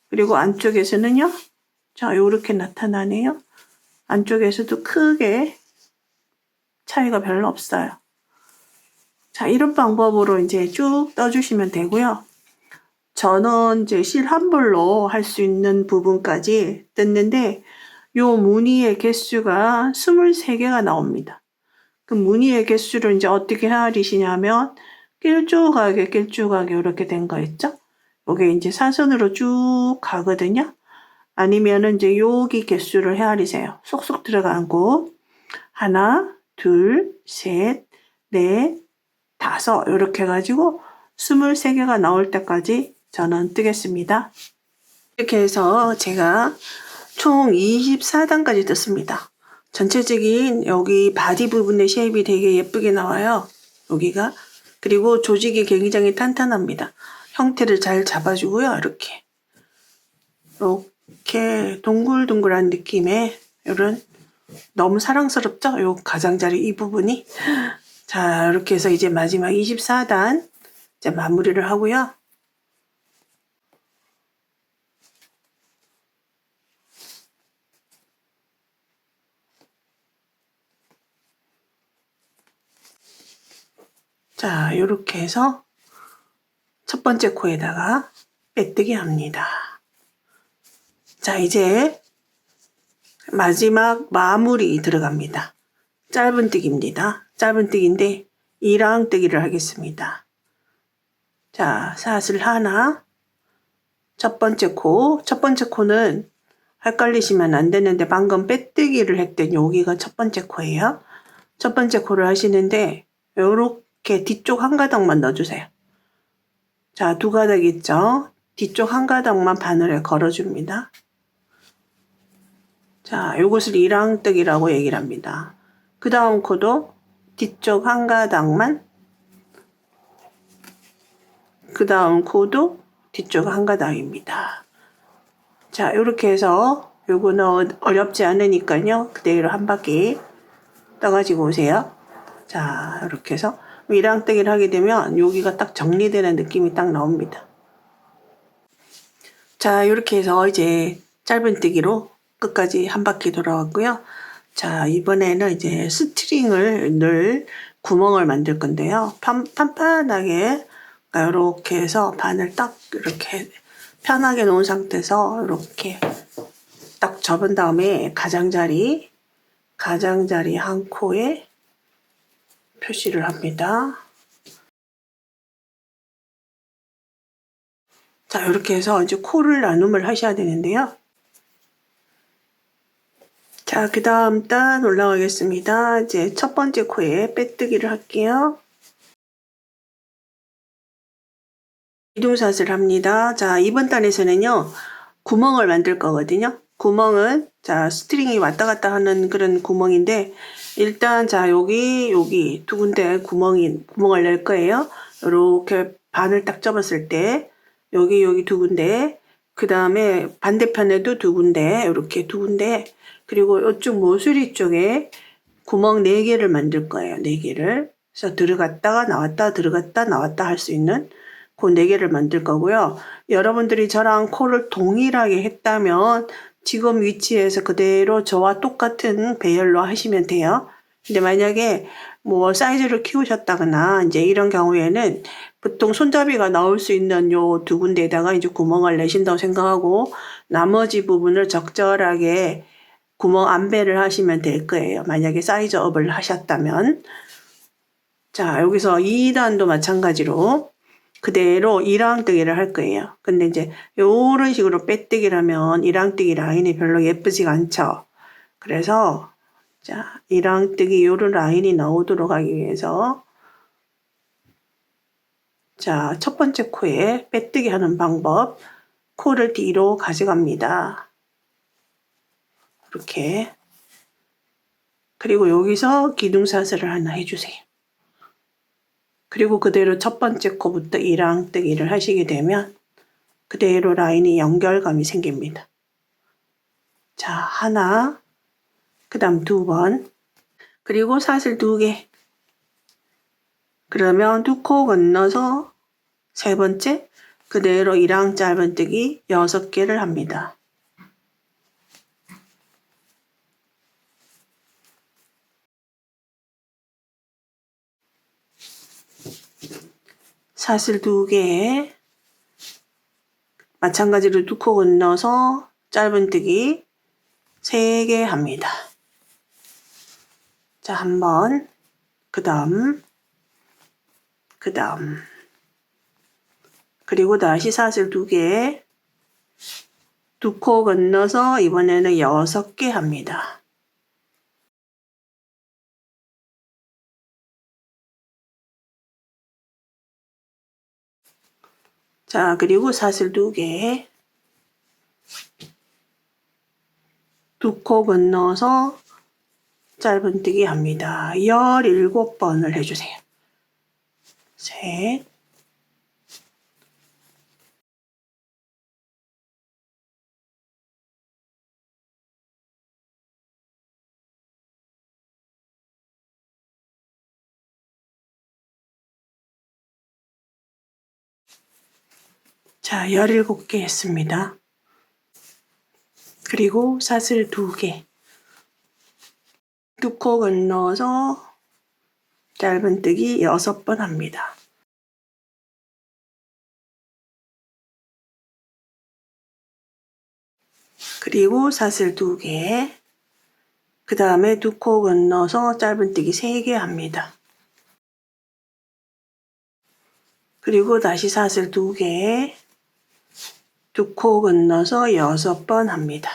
그리고 안쪽에서는요. 자, 이렇게 나타나네요. 안쪽에서도 크게 차이가 별로 없어요. 자, 이런 방법으로 이제 쭉 떠주시면 되고요. 저는 이제 실 한 볼로 할 수 있는 부분까지 뜯는데 요 무늬의 개수가 23개가 나옵니다. 그 무늬의 개수를 이제 어떻게 헤아리시냐면 길쭉하게 이렇게 된 거 있죠? 요게 이제 사선으로 쭉 가거든요. 아니면은 이제 여기 개수를 헤아리세요. 쏙쏙 들어간 곳. 하나, 둘, 셋, 넷, 다섯 이렇게 해가지고 23개가 나올 때까지 저는 뜨겠습니다. 이렇게 해서 제가 총 24단까지 떴습니다. 전체적인 여기 바디 부분의 쉐입이 되게 예쁘게 나와요. 여기가. 그리고 조직이 굉장히 탄탄합니다. 형태를 잘 잡아주고요. 이렇게 동글동글한 느낌의 이런 너무 사랑스럽죠? 요 가장자리 이 부분이. 자, 이렇게 해서 이제 마지막 24단 이제 마무리를 하고요. 자, 이렇게 해서 첫 번째 코에다가 빼뜨기 합니다. 자, 이제 마지막 마무리 들어갑니다. 짧은뜨기입니다. 짧은뜨기인데 이랑뜨기를 하겠습니다. 자, 사슬 하나, 첫 번째 코는 헷갈리시면 안 되는데 방금 빼뜨기를 했던 여기가 첫 번째 코예요. 첫 번째 코를 하시는데 이렇게 뒤쪽 한 가닥만 넣어주세요. 자, 두 가닥 있죠? 뒤쪽 한 가닥만 바늘에 걸어줍니다. 자, 이것을 이랑뜨기라고 얘기를 합니다. 그 다음 코도 뒤쪽 한 가닥만, 그 다음 코도 뒤쪽 한 가닥입니다. 자, 이렇게 해서 요거는 어렵지 않으니까요. 그대로 한 바퀴 떠가지고 오세요. 자, 이렇게 해서 이랑뜨기를 하게 되면 여기가 딱 정리되는 느낌이 딱 나옵니다. 자, 이렇게 해서 이제 짧은뜨기로 끝까지 한 바퀴 돌아왔고요. 자, 이번에는 이제 스트링을 넣을 구멍을 만들 건데요. 판판하게 이렇게 해서 바늘 딱 이렇게 편하게 놓은 상태에서 이렇게 딱 접은 다음에 가장자리 한 코에 표시를 합니다. 자, 이렇게 해서 이제 코를 나눔을 하셔야 되는데요. 자, 그 다음 단 올라가겠습니다. 이제 첫 번째 코에 빼뜨기를 할게요. 기둥샷을 합니다. 자, 이번 단에서는요, 구멍을 만들 거거든요. 구멍은, 자, 스트링이 왔다 갔다 하는 그런 구멍인데, 일단, 자, 여기 두 군데 구멍을 낼 거예요. 이렇게 반을 딱 접었을 때, 여기 두 군데, 그 다음에 반대편에도 두 군데, 이렇게 두 군데, 그리고 이쪽 모서리 쪽에 구멍 4개를 만들 거예요. 4개를. 그래서 들어갔다가 나왔다, 들어갔다, 나왔다 할 수 있는 그 4개를 만들 거고요. 여러분들이 저랑 코를 동일하게 했다면 지금 위치에서 그대로 저와 똑같은 배열로 하시면 돼요. 근데 만약에 뭐 사이즈를 키우셨다거나 이제 이런 경우에는 보통 손잡이가 나올 수 있는 요 두 군데에다가 이제 구멍을 내신다고 생각하고 나머지 부분을 적절하게 구멍 안배를 하시면 될 거예요. 만약에 사이즈업을 하셨다면. 자, 여기서 2단도 마찬가지로 그대로 이랑뜨기를 할 거예요. 근데 이제 이런 식으로 빼뜨기를 하면 이랑뜨기 라인이 별로 예쁘지가 않죠. 그래서 자, 이랑뜨기 요런 라인이 나오도록 하기 위해서 자, 첫 번째 코에 빼뜨기 하는 방법, 코를 뒤로 가져갑니다. 이렇게. 그리고 여기서 기둥사슬을 하나 해주세요. 그리고 그대로 첫 번째 코부터 이랑뜨기를 하시게 되면 그대로 라인이 연결감이 생깁니다. 자, 하나, 그 다음 2번, 그리고 사슬 2개. 그러면 2코 건너서 세 번째, 그대로 이랑 짧은뜨기 6개를 합니다. 사슬 2개에 마찬가지로 2코 건너서 짧은뜨기 3개 합니다. 자, 한번 그 다음 그리고 다시 사슬 2개, 2코 건너서 이번에는 6개 합니다. 자, 그리고 사슬 2개, 2코 건너서 짧은뜨기 합니다. 17번을 해주세요. 셋, 자, 17개 했습니다. 그리고 사슬 2개, 2코 건너서 짧은뜨기 6번 합니다. 그리고 사슬 2개, 그 다음에 2코 건너서 짧은뜨기 3개 합니다. 그리고 다시 사슬 2개, 2코 건너서 6번 합니다.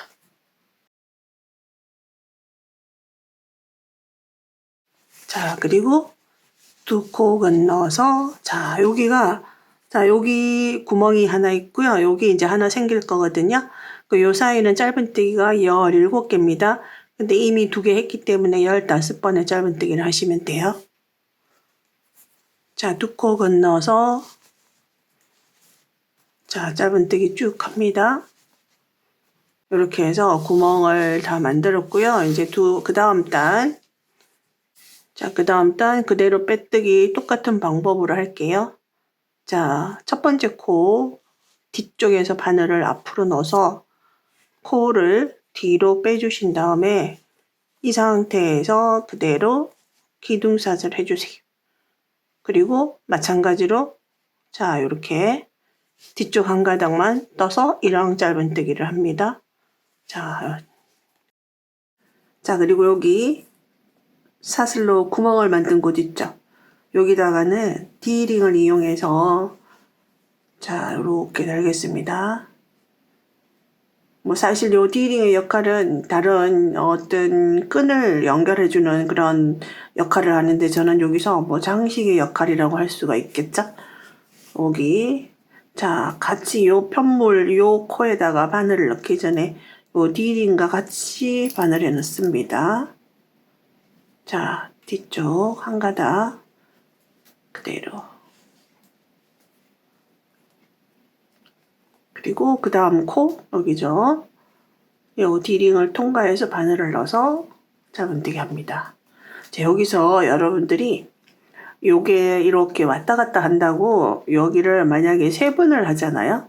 자, 그리고 2코 건너서, 자, 여기 구멍이 하나 있고요. 여기 이제 하나 생길 거거든요. 요 사이는 짧은뜨기가 17개입니다. 근데 이미 2개 했기 때문에 15번의 짧은뜨기를 하시면 돼요. 자, 2코 건너서, 자, 짧은뜨기 쭉 합니다. 이렇게 해서 구멍을 다 만들었고요. 이제 그 다음 단, 자, 그 다음 단 그대로 빼뜨기 똑같은 방법으로 할게요. 자, 첫 번째 코 뒤쪽에서 바늘을 앞으로 넣어서 코를 뒤로 빼주신 다음에 이 상태에서 그대로 기둥샷을 해주세요. 그리고 마찬가지로 자, 이렇게 뒤쪽 한 가닥만 떠서 이랑 짧은뜨기를 합니다. 자, 그리고 여기 사슬로 구멍을 만든 곳 있죠? 여기다가는 D링을 이용해서 자, 이렇게 달겠습니다. 뭐 사실 요 D링의 역할은 다른 어떤 끈을 연결해주는 그런 역할을 하는데 저는 여기서 뭐 장식의 역할이라고 할 수가 있겠죠? 여기 자, 같이 요 편물 요 코에다가 바늘을 넣기 전에 요 D링과 같이 바늘에 넣습니다. 자, 뒤쪽 한 가닥 그대로. 그리고 그 다음 코 여기죠. 요 D링을 통과해서 바늘을 넣어서 짧은뜨기 합니다. 자, 여기서 여러분들이 요게 이렇게 왔다 갔다 한다고 여기를 만약에 3번을 하잖아요.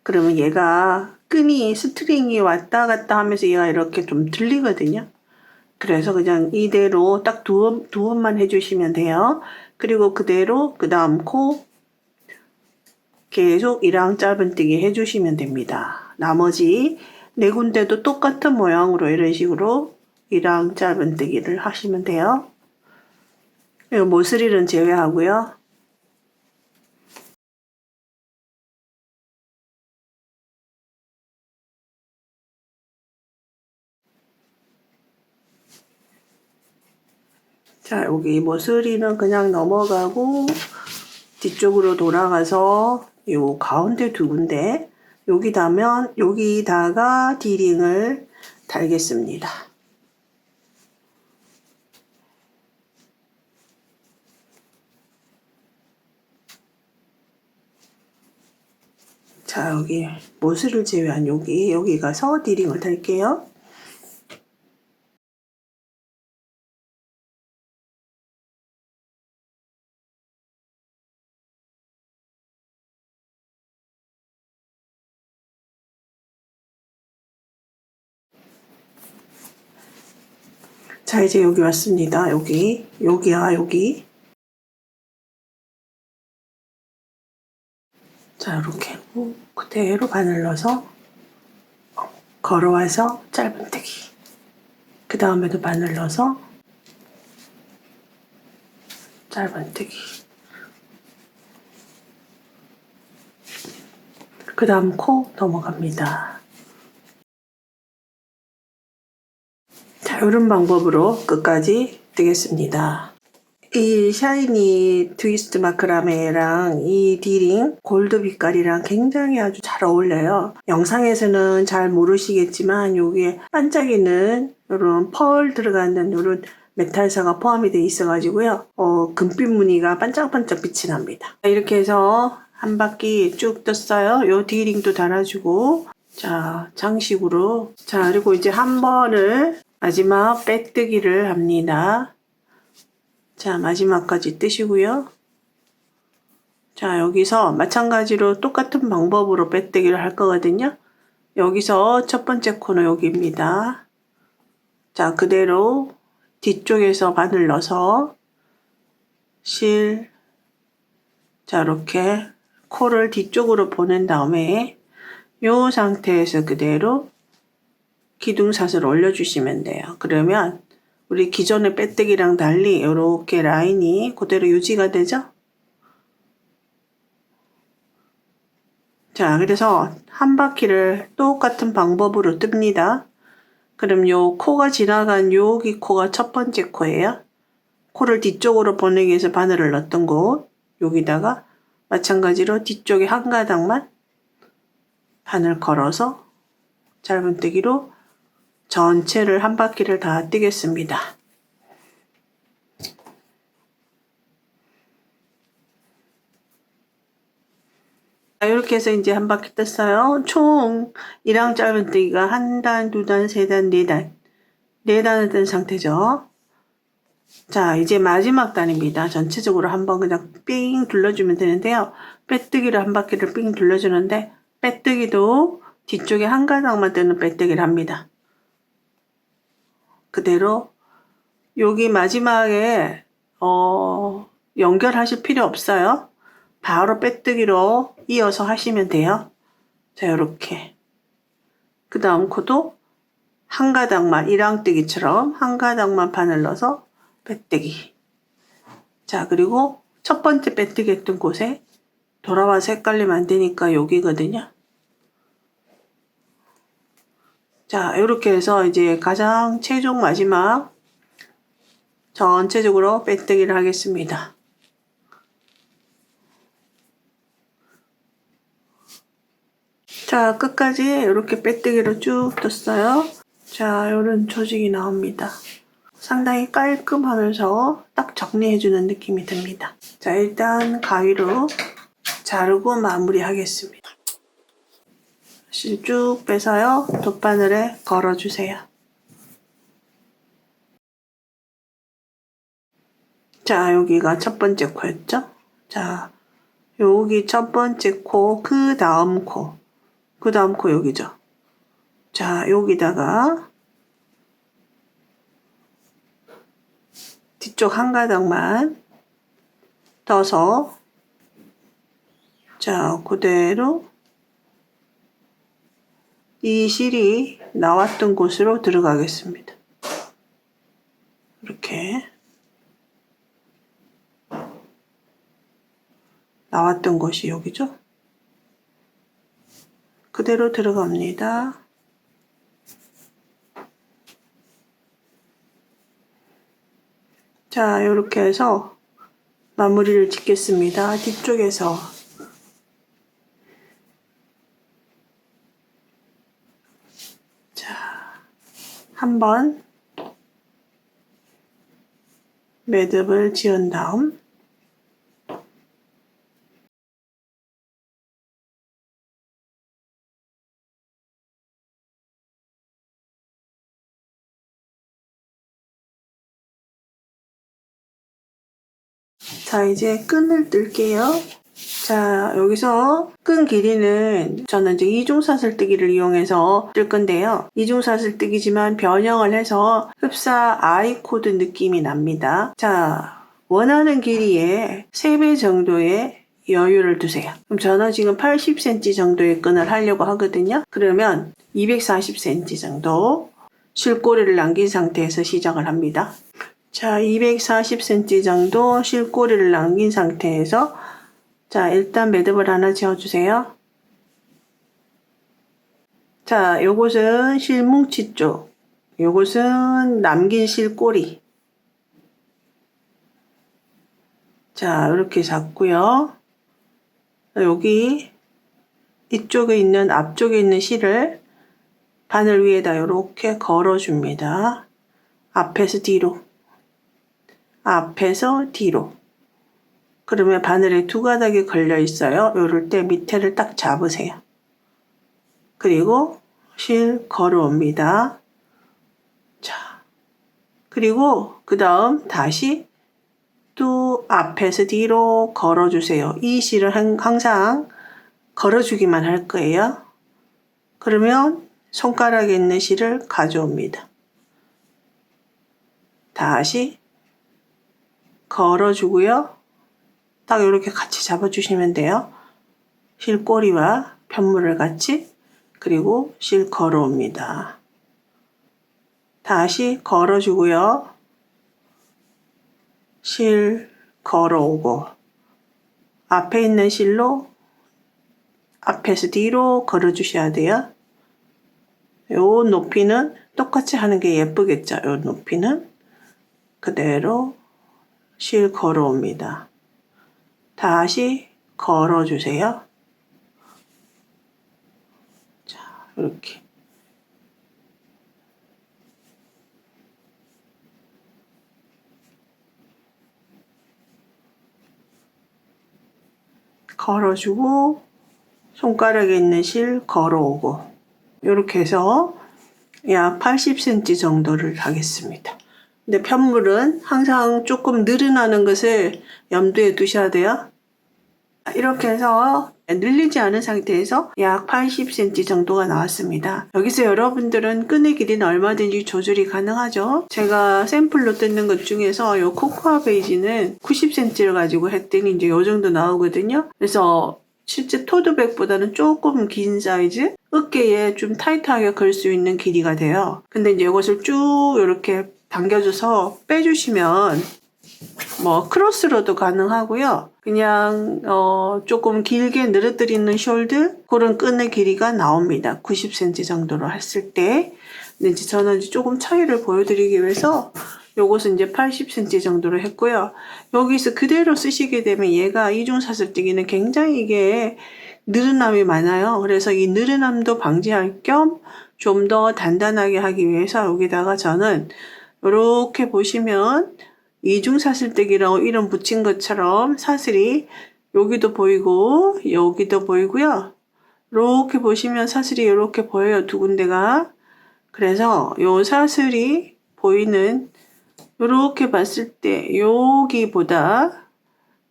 그러면 얘가 끈이 스트링이 왔다 갔다 하면서 얘가 이렇게 좀 들리거든요. 그래서 그냥 이대로 딱 두 번만 해주시면 돼요. 그리고 그대로 그 다음 코 계속 이랑 짧은뜨기 해주시면 됩니다. 나머지 4군데도 똑같은 모양으로 이런 식으로 이랑 짧은뜨기를 하시면 돼요. 모서리는 제외하고요. 자, 여기 모서리는 그냥 넘어가고 뒤쪽으로 돌아가서 요 가운데 2군데 여기다가 D링을 달겠습니다. 자, 여기 모서리를 제외한 여기 가서 D링을 달게요. 자, 이제 여기 왔습니다. 여기야, 여기. 자, 이렇게 하고 그대로 바늘 넣어서 걸어와서 짧은뜨기. 그 다음에도 바늘 넣어서 짧은뜨기. 그 다음 코 넘어갑니다. 자, 이런 방법으로 끝까지 뜨겠습니다. 이 샤이니 트위스트 마크라메랑 이 디링 골드 빛깔이랑 굉장히 아주 잘 어울려요. 영상에서는 잘 모르시겠지만 여기에 반짝이는 이런 펄 들어가는 이런 메탈사가 포함이 되어 있어가지고요. 금빛 무늬가 반짝반짝 빛이 납니다. 이렇게 해서 한 바퀴 쭉 떴어요. 요 디링도 달아주고, 자, 장식으로. 자, 그리고 이제 한 번을 마지막 빼뜨기를 합니다. 자, 마지막까지 뜨시고요. 자, 여기서 마찬가지로 똑같은 방법으로 빼뜨기를 할 거거든요. 여기서 첫 번째 코너 여기입니다. 자, 그대로 뒤쪽에서 바늘 넣어서 자, 이렇게 코를 뒤쪽으로 보낸 다음에 이 상태에서 그대로 기둥샷을 올려주시면 돼요. 그러면 우리 기존의 빼뜨기랑 달리 이렇게 라인이 그대로 유지가 되죠? 자, 그래서 한 바퀴를 똑같은 방법으로 뜹니다. 그럼 요 코가 지나간 여기 코가 첫 번째 코예요. 코를 뒤쪽으로 보내기 위해서 바늘을 넣었던 곳, 여기다가 마찬가지로 뒤쪽에 한 가닥만 바늘 걸어서 짧은뜨기로 전체를 한 바퀴를 다 뜨겠습니다. 자, 이렇게 해서 이제 한 바퀴 떴어요. 총 1항 짧은뜨기가 1단, 2단, 3단, 4단. 4단을 뜬 상태죠. 자, 이제 마지막 단입니다. 전체적으로 한번 그냥 삥 둘러주면 되는데요. 빼뜨기로 한 바퀴를 삥 둘러주는데 빼뜨기도 뒤쪽에 한 가닥만 뜨는 빼뜨기를 합니다. 그대로 여기 마지막에 연결하실 필요 없어요. 바로 빼뜨기로 이어서 하시면 돼요. 자, 이렇게. 그 다음 코도 한 가닥만 1항뜨기처럼 한 가닥만 바늘 넣어서 빼뜨기. 자, 그리고 첫 번째 빼뜨기 했던 곳에 돌아와서 헷갈리면 안 되니까 여기거든요. 자, 이렇게 해서 이제 가장 최종 마지막 전체적으로 빼뜨기를 하겠습니다. 자, 끝까지 이렇게 빼뜨기로 쭉 떴어요. 자, 이런 조직이 나옵니다. 상당히 깔끔하면서 딱 정리해주는 느낌이 듭니다. 자, 일단 가위로 자르고 마무리하겠습니다. 실 쭉 빼서요. 돗바늘에 걸어주세요. 자, 여기가 첫 번째 코였죠? 자, 여기 첫 번째 코, 그 다음 코, 그 다음 코 여기죠? 자, 여기다가 뒤쪽 한 가닥만 떠서 자, 그대로 이 실이 나왔던 곳으로 들어가겠습니다. 이렇게 나왔던 곳이 여기죠? 그대로 들어갑니다. 자, 이렇게 해서 마무리를 짓겠습니다. 뒤쪽에서 자, 한번 매듭을 지은 다음 자, 이제 끈을 뜰게요. 자, 여기서 끈 길이는 저는 이제 이중사슬뜨기를 이용해서 뜰 건데요. 이중사슬뜨기지만 변형을 해서 흡사 아이코드 느낌이 납니다. 자, 원하는 길이의 3배 정도의 여유를 두세요. 그럼 저는 지금 80cm 정도의 끈을 하려고 하거든요. 그러면 240cm 정도 실꼬리를 남긴 상태에서 시작을 합니다. 자, 240cm 정도 실꼬리를 남긴 상태에서 자, 일단 매듭을 하나 지어주세요. 자, 요것은 실뭉치 쪽, 요것은 남긴 실꼬리. 자, 이렇게 잡고요. 여기 이쪽에 있는 앞쪽에 있는 실을 바늘 위에다 이렇게 걸어줍니다. 앞에서 뒤로, 앞에서 뒤로. 그러면 바늘에 두 가닥이 걸려 있어요. 이럴 때 밑에를 딱 잡으세요. 그리고 실 걸어옵니다. 자, 그리고 그 다음 다시 또 앞에서 뒤로 걸어주세요. 이 실을 항상 걸어주기만 할 거예요. 그러면 손가락에 있는 실을 가져옵니다. 다시 걸어주고요. 딱 이렇게 같이 잡아주시면 돼요. 실꼬리와 편물을 같이. 그리고 실 걸어옵니다. 다시 걸어주고요. 실 걸어오고 앞에 있는 실로 앞에서 뒤로 걸어주셔야 돼요. 요 높이는 똑같이 하는 게 예쁘겠죠. 요 높이는 그대로 실 걸어옵니다. 다시 걸어주세요. 자, 이렇게. 걸어주고 손가락에 있는 실 걸어오고 이렇게 해서 약 80cm 정도를 하겠습니다. 근데 편물은 항상 조금 늘어나는 것을 염두에 두셔야 돼요. 이렇게 해서 늘리지 않은 상태에서 약 80cm 정도가 나왔습니다. 여기서 여러분들은 끈의 길이는 얼마든지 조절이 가능하죠. 제가 샘플로 뜯는 것 중에서 이 코코아 베이지는 90cm를 가지고 했더니 이제 이 정도 나오거든요. 그래서 실제 토드백보다는 조금 긴 사이즈, 어깨에 좀 타이트하게 걸 수 있는 길이가 돼요. 근데 이제 이것을 쭉 이렇게 당겨줘서 빼주시면 뭐 크로스로도 가능하고요. 그냥 조금 길게 늘어뜨리는 숄드 그런 끈의 길이가 나옵니다. 90cm 정도로 했을 때. 근데 이제 저는 이제 조금 차이를 보여드리기 위해서 요것은 이제 80cm 정도로 했고요. 여기서 그대로 쓰시게 되면 얘가 이중사슬뜨기는 굉장히 이게 늘어남이 많아요. 그래서 이 늘어남도 방지할 겸 좀 더 단단하게 하기 위해서 여기다가 저는 이렇게 보시면 이중사슬뜨기라고 이름 붙인 것처럼 사슬이 여기도 보이고 여기도 보이고요. 이렇게 보시면 사슬이 이렇게 보여요. 두 군데가. 그래서 요 사슬이 보이는 이렇게 봤을 때 여기보다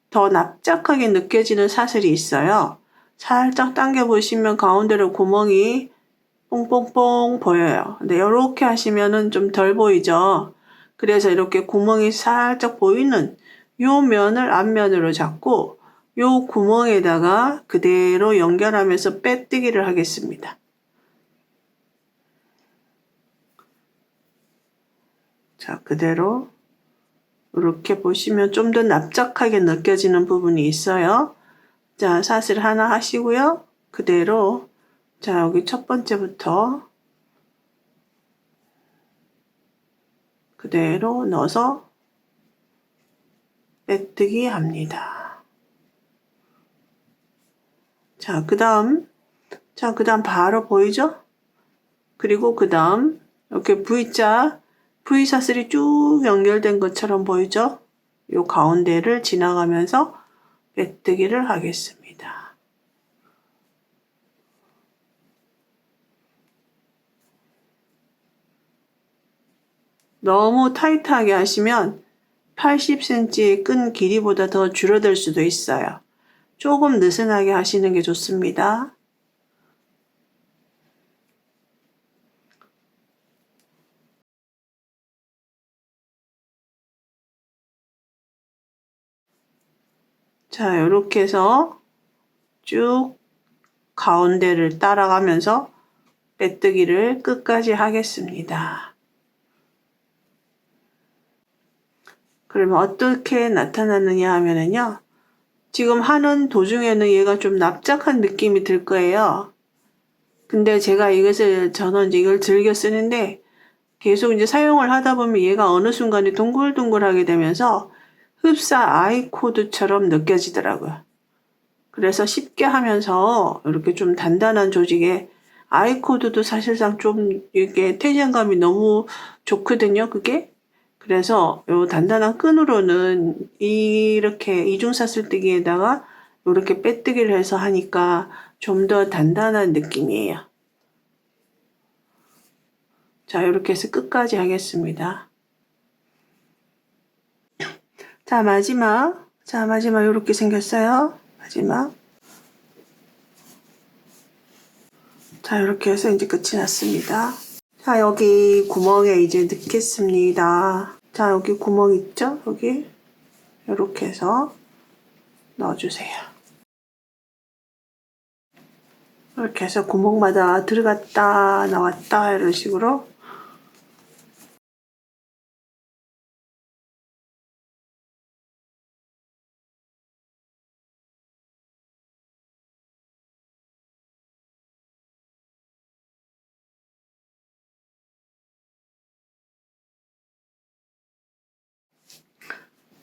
더 납작하게 느껴지는 사슬이 있어요. 살짝 당겨 보시면 가운데로 구멍이 뽕뽕뽕 보여요. 근데 이렇게 하시면은 좀 덜 보이죠. 그래서 이렇게 구멍이 살짝 보이는 요 면을 앞면으로 잡고 요 구멍에다가 그대로 연결하면서 빼뜨기를 하겠습니다. 자, 그대로 이렇게 보시면 좀 더 납작하게 느껴지는 부분이 있어요. 자, 사슬 하나 하시고요. 그대로 자, 여기 첫 번째부터 그대로 넣어서 빼뜨기 합니다. 자, 그 다음 바로 보이죠? 그리고 그 다음 이렇게 V자, V사슬이 쭉 연결된 것처럼 보이죠? 요 가운데를 지나가면서 빼뜨기를 하겠습니다. 너무 타이트하게 하시면 80cm 끈 길이보다 더 줄어들 수도 있어요. 조금 느슨하게 하시는 게 좋습니다. 자, 이렇게 해서 쭉 가운데를 따라가면서 빼뜨기를 끝까지 하겠습니다. 그러면 어떻게 나타나느냐 하면은요. 지금 하는 도중에는 얘가 좀 납작한 느낌이 들 거예요. 근데 제가 저는 이제 이걸 즐겨 쓰는데 계속 이제 사용을 하다 보면 얘가 어느 순간에 동글동글하게 되면서 흡사 아이 코드처럼 느껴지더라고요. 그래서 쉽게 하면서 이렇게 좀 단단한 조직에 아이 코드도 사실상 좀 이게 텐션감이 너무 좋거든요, 그게. 그래서 요 단단한 끈으로는 이렇게 이중사슬뜨기에다가 이렇게 빼뜨기를 해서 하니까 좀 더 단단한 느낌이에요. 자, 이렇게 해서 끝까지 하겠습니다. 자, 마지막 이렇게 생겼어요. 마지막. 자, 이렇게 해서 이제 끝이 났습니다. 자, 여기 구멍에 이제 넣겠습니다. 자, 여기 구멍 있죠? 여기 이렇게 해서 넣어주세요. 이렇게 해서 구멍마다 들어갔다 나왔다 이런 식으로.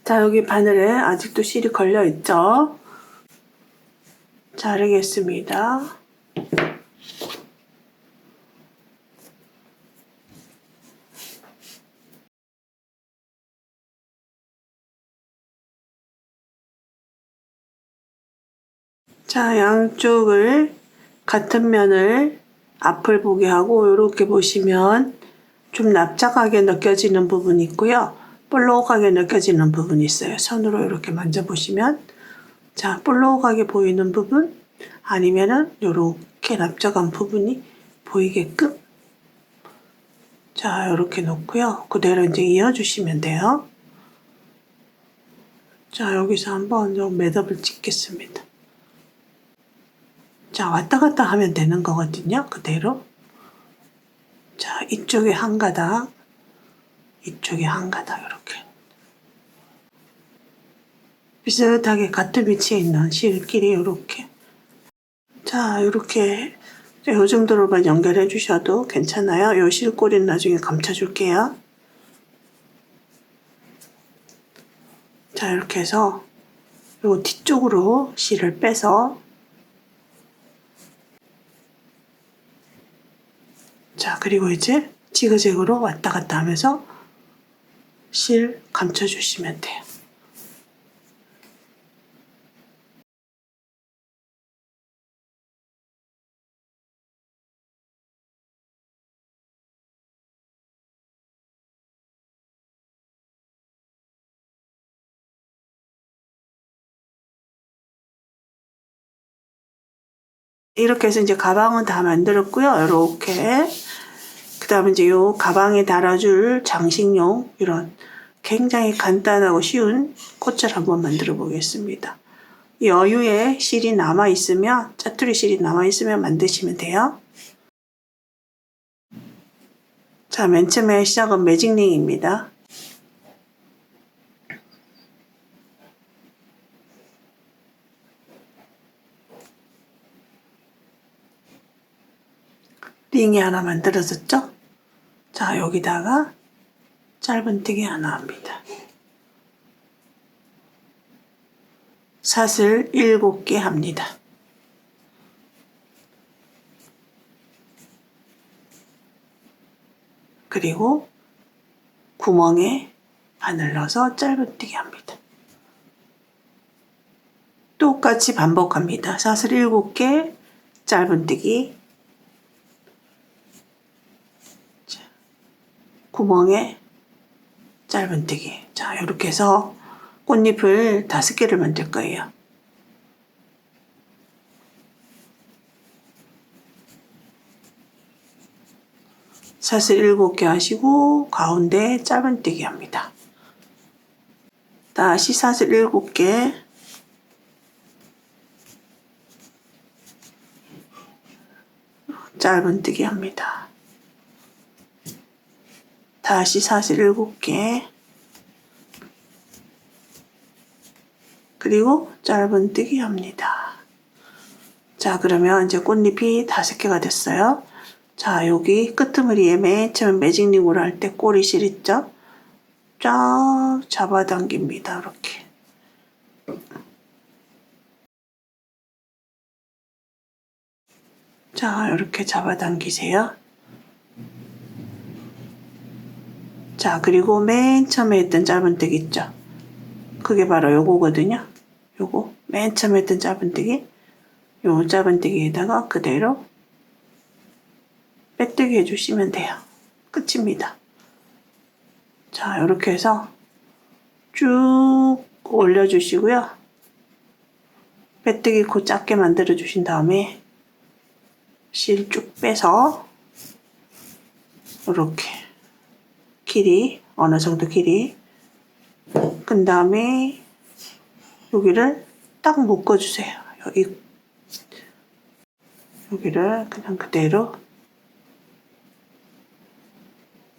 자, 여기 바늘에 아직도 실이 걸려 있죠? 자르겠습니다. 자, 양쪽을 같은 면을 앞을 보게 하고 이렇게 보시면 좀 납작하게 느껴지는 부분이 있고요. 볼록하게 느껴지는 부분이 있어요. 손으로 이렇게 만져보시면 자, 볼록하게 보이는 부분 아니면은 이렇게 납작한 부분이 보이게끔 자, 이렇게 놓고요. 그대로 이제 이어주시면 돼요. 자, 여기서 한번 좀 매듭을 찍겠습니다. 자, 왔다 갔다 하면 되는 거거든요. 그대로. 자, 이쪽에 한 가닥, 이쪽에 한 가닥 이렇게. 비슷하게 같은 위치에 있는 실끼리 이렇게. 자, 이렇게 이 정도로만 연결해 주셔도 괜찮아요. 이 실꼬리는 나중에 감춰줄게요. 자, 이렇게 해서 요 뒤쪽으로 실을 빼서 자, 그리고 이제 지그재그로 왔다 갔다 하면서 실 감춰주시면 돼요. 이렇게 해서 이제 가방은 다 만들었고요. 이렇게. 그 다음에 이제 요 가방에 달아줄 장식용 이런 굉장히 간단하고 쉬운 꽃을 한번 만들어 보겠습니다. 이 어유에 실이 남아있으면, 짜투리 실이 남아있으면 만드시면 돼요. 자, 맨 처음에 시작은 매직링입니다. 링이 하나 만들어졌죠? 자, 여기다가 짧은뜨기 하나 합니다. 사슬 7개 합니다. 그리고 구멍에 바늘 넣어서 짧은뜨기 합니다. 똑같이 반복합니다. 사슬 7개, 짧은뜨기, 구멍에 짧은뜨기. 자, 이렇게 해서 꽃잎을 5개를 만들 거예요. 사슬 7개 하시고 가운데 짧은뜨기 합니다. 다시 사슬 7개, 짧은뜨기 합니다. 다시 사슬 7개, 그리고 짧은뜨기 합니다. 자, 그러면 이제 꽃잎이 5개가 됐어요. 자, 여기 끄트머리에 맨 처음 매직링으로 할 때 꼬리실 있죠? 쫙 잡아당깁니다. 이렇게. 자, 이렇게 잡아당기세요. 자, 그리고 맨 처음에 했던 짧은뜨기 있죠? 그게 바로 요거거든요. 요거 맨 처음에 했던 짧은뜨기. 요 짧은뜨기에다가 그대로 빼뜨기 해주시면 돼요. 끝입니다. 자, 이렇게 해서 쭉 올려주시고요. 빼뜨기 고 작게 만들어 주신 다음에 실 쭉 빼서 이렇게 길이 어느 정도 길이 그 다음에 여기를 딱 묶어주세요. 여기를 그냥 그대로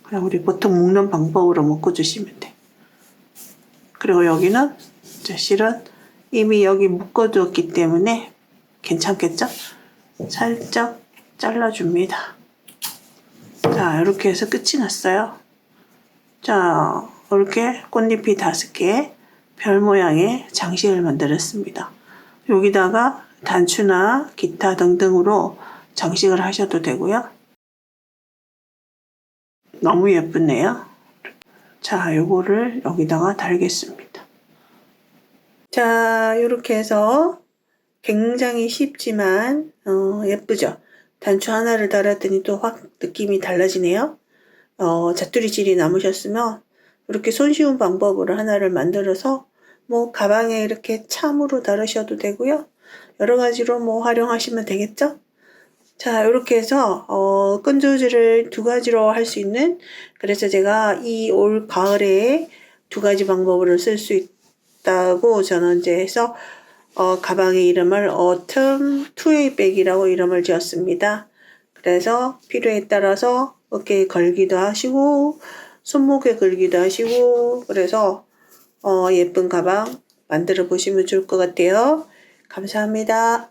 그냥 우리 보통 묶는 방법으로 묶어주시면 돼. 그리고 여기는 이제 실은 이미 여기 묶어두었기 때문에 괜찮겠죠? 살짝 잘라줍니다. 자, 이렇게 해서 끝이 났어요. 자, 이렇게 꽃잎이 5개 별 모양의 장식을 만들었습니다. 여기다가 단추나 기타 등등으로 장식을 하셔도 되고요. 너무 예쁘네요. 자, 요거를 여기다가 달겠습니다. 자, 이렇게 해서 굉장히 쉽지만 예쁘죠? 단추 하나를 달았더니 또 확 느낌이 달라지네요. 자투리질이 남으셨으면 이렇게 손쉬운 방법으로 하나를 만들어서 뭐 가방에 이렇게 참으로 달으셔도 되고요. 여러 가지로 뭐 활용하시면 되겠죠? 자, 이렇게 해서 끈 조절을 2가지로 할 수 있는, 그래서 제가 이 올 가을에 2가지 방법으로 쓸 수 있다고 저는 이제 해서 가방의 이름을 Autumn Two-Way Bag이라고 이름을 지었습니다. 그래서 필요에 따라서 어깨에 걸기도 하시고 손목에 걸기도 하시고, 그래서 예쁜 가방 만들어 보시면 좋을 것 같아요. 감사합니다.